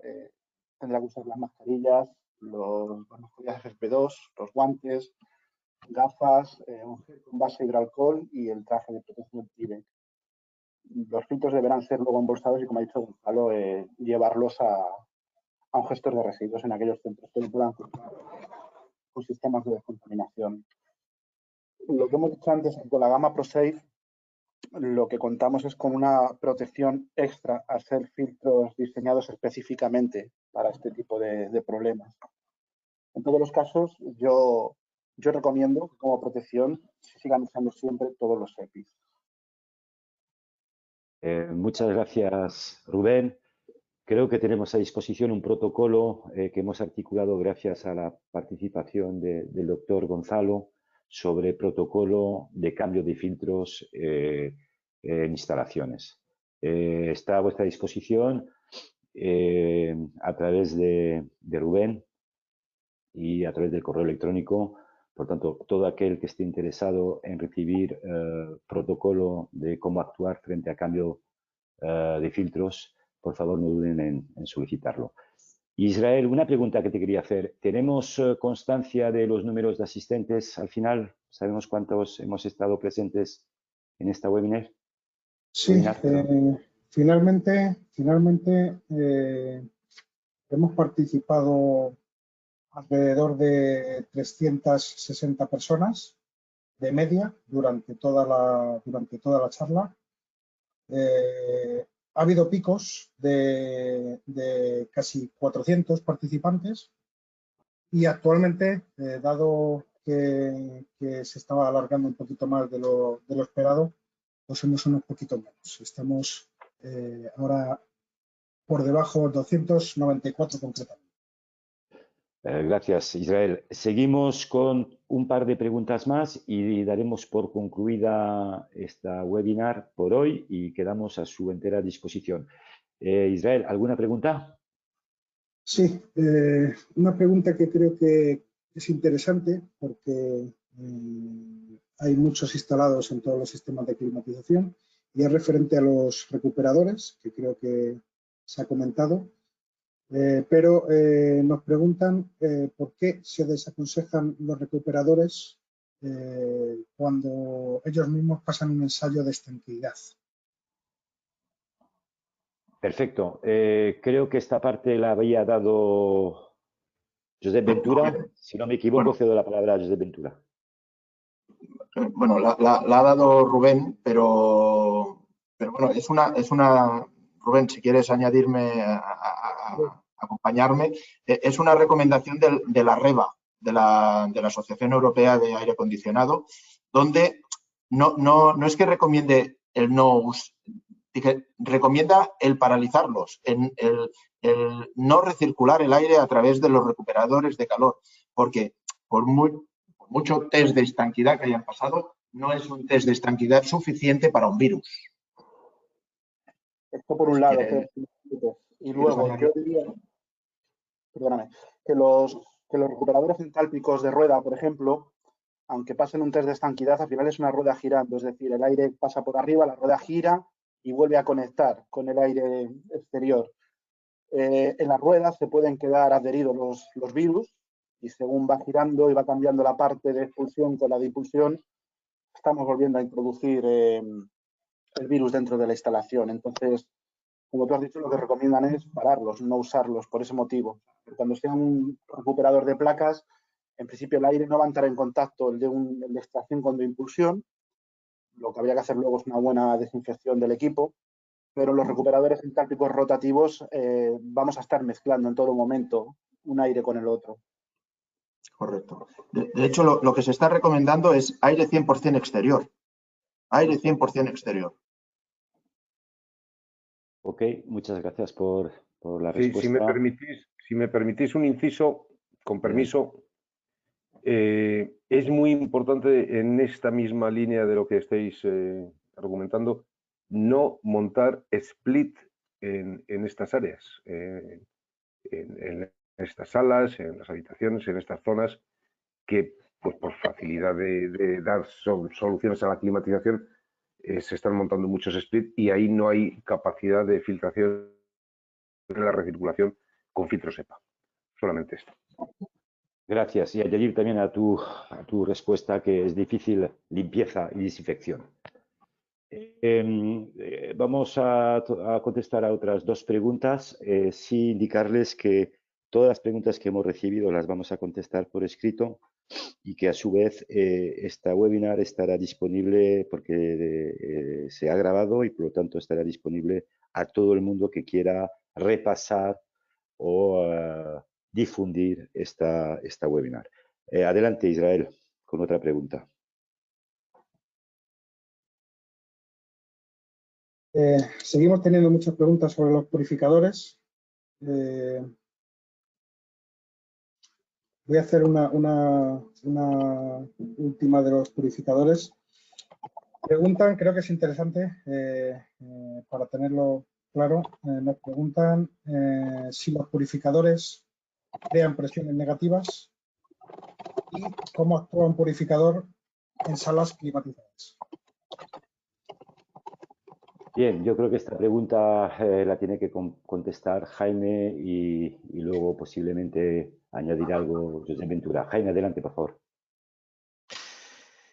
Speaker 4: tendrá que usar las mascarillas, las mascarillas FFP2, los guantes, gafas, un gel con base hidroalcohol y el traje de protección TIBEC. los filtros deberán ser luego embolsados y, como ha dicho Gonzalo, llevarlos a un gestor de residuos en aquellos centros que no puedan contar con sistemas de descontaminación. Lo que hemos dicho antes, con la gama ProSafe, lo que contamos es con una protección extra al ser filtros diseñados específicamente para este tipo de problemas. En todos los casos, yo recomiendo que como protección se sigan usando siempre todos los EPIs.
Speaker 7: Muchas gracias, Rubén. Creo que tenemos a disposición un protocolo que hemos articulado gracias a la participación del doctor Gonzalo sobre protocolo de cambio de filtros en instalaciones. Está a vuestra disposición a través de Rubén y a través del correo electrónico. Por tanto, todo aquel que esté interesado en recibir protocolo de cómo actuar frente a cambio de filtros, por favor no duden en solicitarlo. Israel, una pregunta que te quería hacer. ¿Tenemos constancia de los números de asistentes al final? ¿Sabemos cuántos hemos estado presentes en esta webinar?
Speaker 8: Sí, finalmente hemos participado alrededor de 360 personas de media durante toda la charla. Ha habido picos de casi 400 participantes y actualmente, dado que se estaba alargando un poquito más de lo esperado, pues somos unos poquito menos. Estamos ahora por debajo, 294 concretamente.
Speaker 7: Gracias, Israel. Seguimos con un par de preguntas más y daremos por concluida esta webinar por hoy y quedamos a su entera disposición. Israel, ¿alguna pregunta?
Speaker 8: Sí, una pregunta que creo que es interesante porque hay muchos instalados en todos los sistemas de climatización y es referente a los recuperadores, que creo que se ha comentado. Pero nos preguntan por qué se desaconsejan los recuperadores cuando ellos mismos pasan un ensayo de estanqueidad.
Speaker 7: Perfecto. Creo que esta parte la había dado Josep Ventura. Si no me equivoco, cedo la palabra a Josep Ventura.
Speaker 5: Bueno, la ha dado Rubén, pero bueno, es una Rubén, si quieres añadirme, acompañarme, es una recomendación de la REBA, de la Asociación Europea de Aire Acondicionado, donde no es que recomiende el no uso, recomienda el paralizarlos, el no recircular el aire a través de los recuperadores de calor, porque por mucho test de estanquidad que hayan pasado, no es un test de estanquidad suficiente para un virus.
Speaker 4: Esto por un lado. Y luego, yo diría, perdóname, que los recuperadores entálpicos de rueda, por ejemplo, aunque pasen un test de estanquidad, al final es una rueda girando, es decir, el aire pasa por arriba, la rueda gira y vuelve a conectar con el aire exterior. En las ruedas se pueden quedar adheridos los virus y según va girando y va cambiando la parte de expulsión con la de impulsión, estamos volviendo a introducir el virus dentro de la instalación. Entonces, como tú has dicho, lo que recomiendan es pararlos, no usarlos por ese motivo. Cuando sea un recuperador de placas, en principio el aire no va a entrar en contacto el de extracción con de impulsión. Lo que habría que hacer luego es una buena desinfección del equipo, pero los recuperadores entálpicos rotativos vamos a estar mezclando en todo momento un aire con el otro.
Speaker 5: Correcto. De hecho, lo que se está recomendando es aire 100% exterior. Aire 100% exterior.
Speaker 7: Ok, muchas gracias por la respuesta.
Speaker 2: Si me permitís un inciso, con permiso, es muy importante en esta misma línea de lo que estáis argumentando, no montar split en estas áreas, en estas salas, en las habitaciones, en estas zonas, que pues por facilidad de dar soluciones a la climatización se están montando muchos split y ahí no hay capacidad de filtración de la recirculación con filtros EPA. Solamente esto.
Speaker 7: Gracias. Y añadir también a tu respuesta que es difícil limpieza y desinfección. Vamos a contestar a otras dos preguntas. Sí, indicarles que todas las preguntas que hemos recibido las vamos a contestar por escrito y que a su vez esta webinar estará disponible porque se ha grabado y por lo tanto estará disponible a todo el mundo que quiera repasar o difundir esta webinar. Adelante, Israel, con otra pregunta.
Speaker 8: Seguimos teniendo muchas preguntas sobre los purificadores. Voy a hacer una última de los purificadores. Preguntan, creo que es interesante para tenerlo claro, nos preguntan si los purificadores crean presiones negativas y cómo actúa un purificador en salas climatizadas.
Speaker 7: Bien, yo creo que esta pregunta la tiene que contestar Jaime y luego posiblemente añadir algo Josep Ventura. Jaime, adelante, por favor.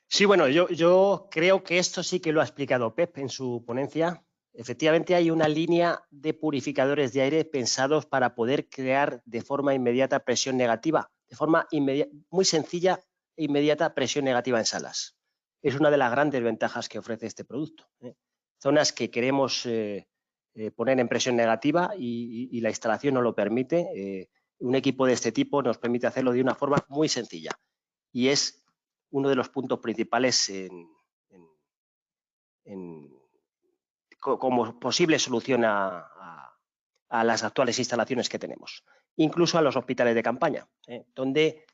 Speaker 6: Sí, bueno, yo creo que esto sí que lo ha explicado Pep en su ponencia. Efectivamente, hay una línea de purificadores de aire pensados para poder crear de forma inmediata presión negativa, de forma muy sencilla e inmediata presión negativa en salas. Es una de las grandes ventajas que ofrece este producto. Zonas que queremos poner en presión negativa y la instalación no lo permite. Un equipo de este tipo nos permite hacerlo de una forma muy sencilla y es uno de los puntos principales como posible solución a las actuales instalaciones que tenemos, incluso a los hospitales de campaña, donde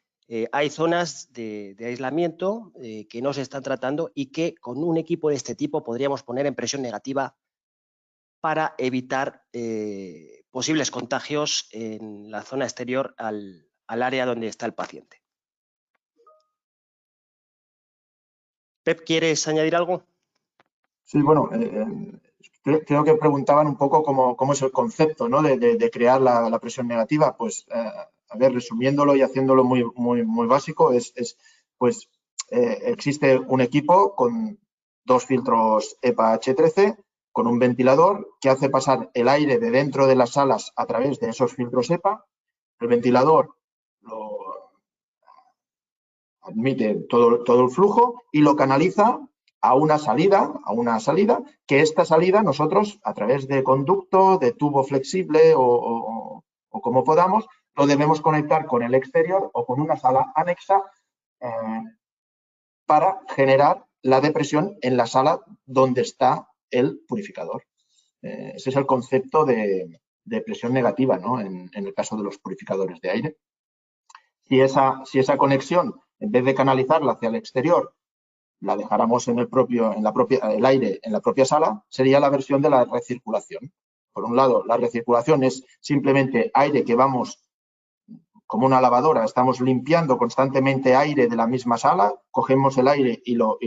Speaker 6: hay zonas de aislamiento que no se están tratando y que con un equipo de este tipo podríamos poner en presión negativa para evitar posibles contagios en la zona exterior al área donde está el paciente. Pep, ¿quieres añadir algo?
Speaker 5: Sí, bueno, creo que preguntaban un poco cómo es el concepto, ¿no? de crear la presión negativa. Pues, a ver, resumiéndolo y haciéndolo muy básico, existe un equipo con 2 filtros EPA H13 con un ventilador que hace pasar el aire de dentro de las salas a través de esos filtros EPA. El ventilador lo admite todo el flujo y lo canaliza a una salida, que esta salida nosotros a través de conducto, de tubo flexible o como podamos, lo debemos conectar con el exterior o con una sala anexa para generar la depresión en la sala donde está el purificador. Ese es el concepto de presión negativa, ¿no? en el caso de los purificadores de aire. Si esa conexión, en vez de canalizarla hacia el exterior, la dejáramos el aire en la propia sala, sería la versión de la recirculación. Por un lado, la recirculación es simplemente aire que vamos, como una lavadora, estamos limpiando constantemente aire de la misma sala, cogemos el aire y lo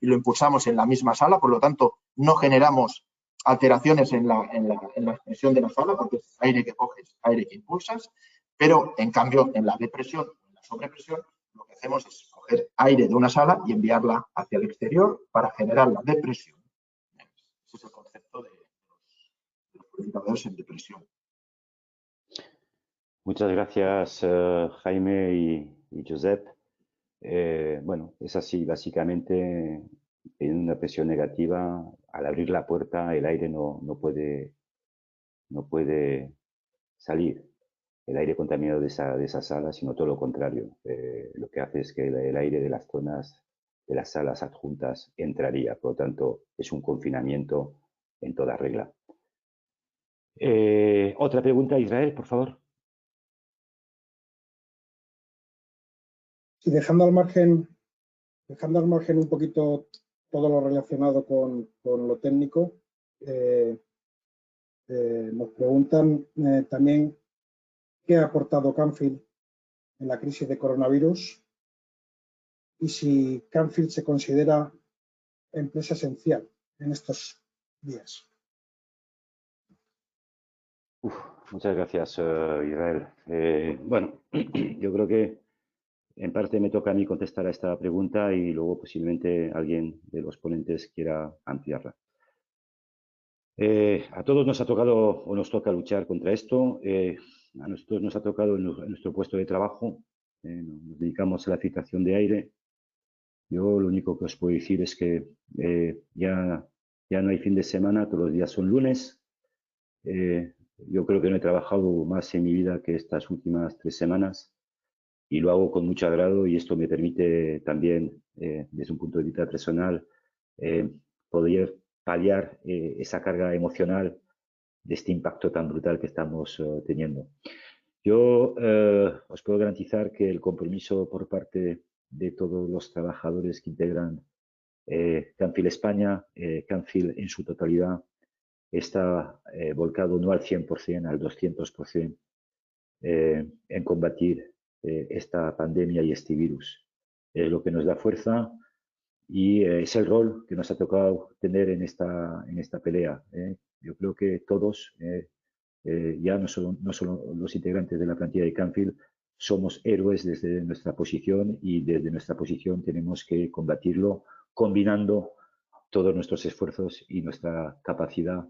Speaker 5: impulsamos en la misma sala, por lo tanto, no generamos alteraciones en la expresión de la sala, porque es aire que coges, aire que impulsas, pero en cambio, en la depresión, en la sobrepresión, lo que hacemos es coger aire de una sala y enviarla hacia el exterior para generar la depresión. Ese es el concepto de los purificadores en depresión.
Speaker 7: Muchas gracias, Jaime y Josep. Bueno, es así, básicamente, en una presión negativa, al abrir la puerta, el aire no puede salir, el aire contaminado de esa sala, sino todo lo contrario. Lo que hace es que el aire de las zonas de las salas adjuntas entraría, por lo tanto, es un confinamiento en toda regla. Otra pregunta, Israel, por favor.
Speaker 8: Sí, dejando al margen un poquito todo lo relacionado con lo técnico, nos preguntan también qué ha aportado Canfield en la crisis de coronavirus y si Canfield se considera empresa esencial en estos días.
Speaker 7: Muchas gracias, Israel. Bueno, yo creo que en parte me toca a mí contestar a esta pregunta y luego posiblemente alguien de los ponentes quiera ampliarla. A todos nos ha tocado o nos toca luchar contra esto. A nosotros nos ha tocado en nuestro puesto de trabajo. Nos dedicamos a la filtración de aire. Yo lo único que os puedo decir es que ya no hay fin de semana, todos los días son lunes. Yo creo que no he trabajado más en mi vida que estas últimas 3 semanas y lo hago con mucho agrado y esto me permite también, desde un punto de vista personal, poder paliar esa carga emocional de este impacto tan brutal que estamos teniendo. Yo os puedo garantizar que el compromiso por parte de todos los trabajadores que integran Canfil España, Canfil en su totalidad, está volcado no al 100%, al 200% en combatir esta pandemia y este virus. Es lo que nos da fuerza y es el rol que nos ha tocado tener en esta pelea. Yo creo que todos, ya no solo los integrantes de la plantilla de Canfil, somos héroes desde nuestra posición y desde nuestra posición tenemos que combatirlo combinando todos nuestros esfuerzos y nuestra capacidad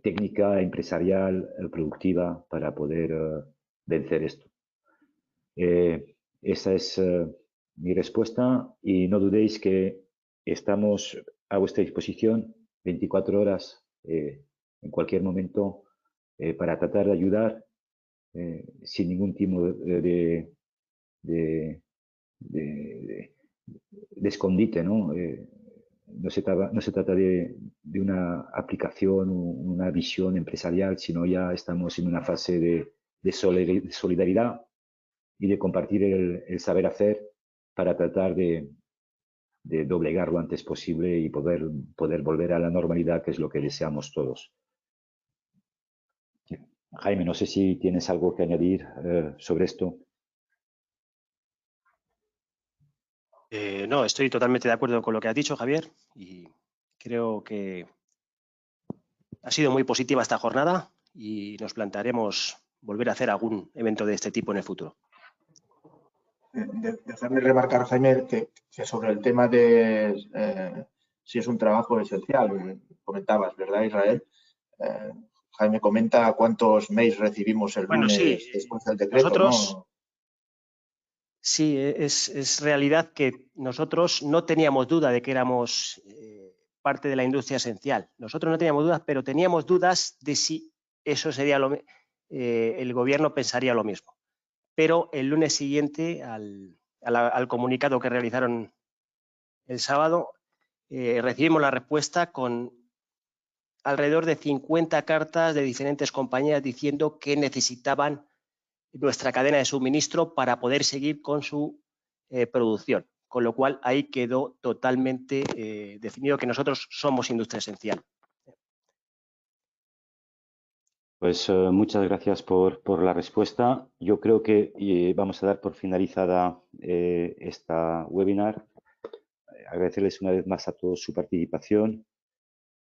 Speaker 7: técnica, empresarial, productiva para poder vencer esto. Esa es mi respuesta y no dudéis que estamos a vuestra disposición 24 horas en cualquier momento para tratar de ayudar sin ningún tipo de escondite, ¿no? No se trata de una aplicación, una visión empresarial, sino ya estamos en una fase de solidaridad y de compartir el saber hacer para tratar de doblegar lo antes posible y poder volver a la normalidad, que es lo que deseamos todos. Jaime, no sé si tienes algo que añadir sobre esto.
Speaker 6: No, estoy totalmente de acuerdo con lo que has dicho, Javier, y creo que ha sido muy positiva esta jornada y nos plantearemos volver a hacer algún evento de este tipo en el futuro.
Speaker 5: Dejarme remarcar, Jaime, que sobre el tema de si es un trabajo esencial, comentabas, ¿verdad, Israel? Jaime comenta cuántos mails recibimos el lunes sí, después del decreto,
Speaker 6: nosotros,
Speaker 5: ¿no?
Speaker 6: Sí, es realidad que nosotros no teníamos duda de que éramos parte de la industria esencial. Nosotros no teníamos dudas, pero teníamos dudas de si eso sería el gobierno pensaría lo mismo. Pero el lunes siguiente, al comunicado que realizaron el sábado, recibimos la respuesta con alrededor de 50 cartas de diferentes compañías diciendo que necesitaban nuestra cadena de suministro para poder seguir con su producción. Con lo cual, ahí quedó totalmente definido que nosotros somos industria esencial.
Speaker 7: Pues muchas gracias por la respuesta. Yo creo que vamos a dar por finalizada esta webinar. Agradecerles una vez más a todos su participación.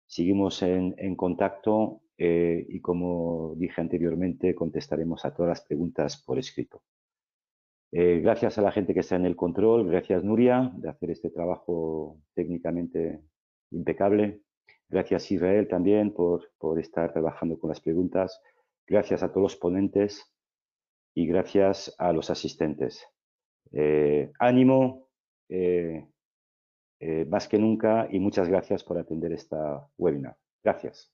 Speaker 7: Seguimos en contacto y, como dije anteriormente, contestaremos a todas las preguntas por escrito. Gracias a la gente que está en el control. Gracias, Nuria, de hacer este trabajo técnicamente impecable. Gracias, Israel, también por estar trabajando con las preguntas. Gracias a todos los ponentes y gracias a los asistentes. Ánimo, más que nunca, y muchas gracias por atender esta webinar. Gracias.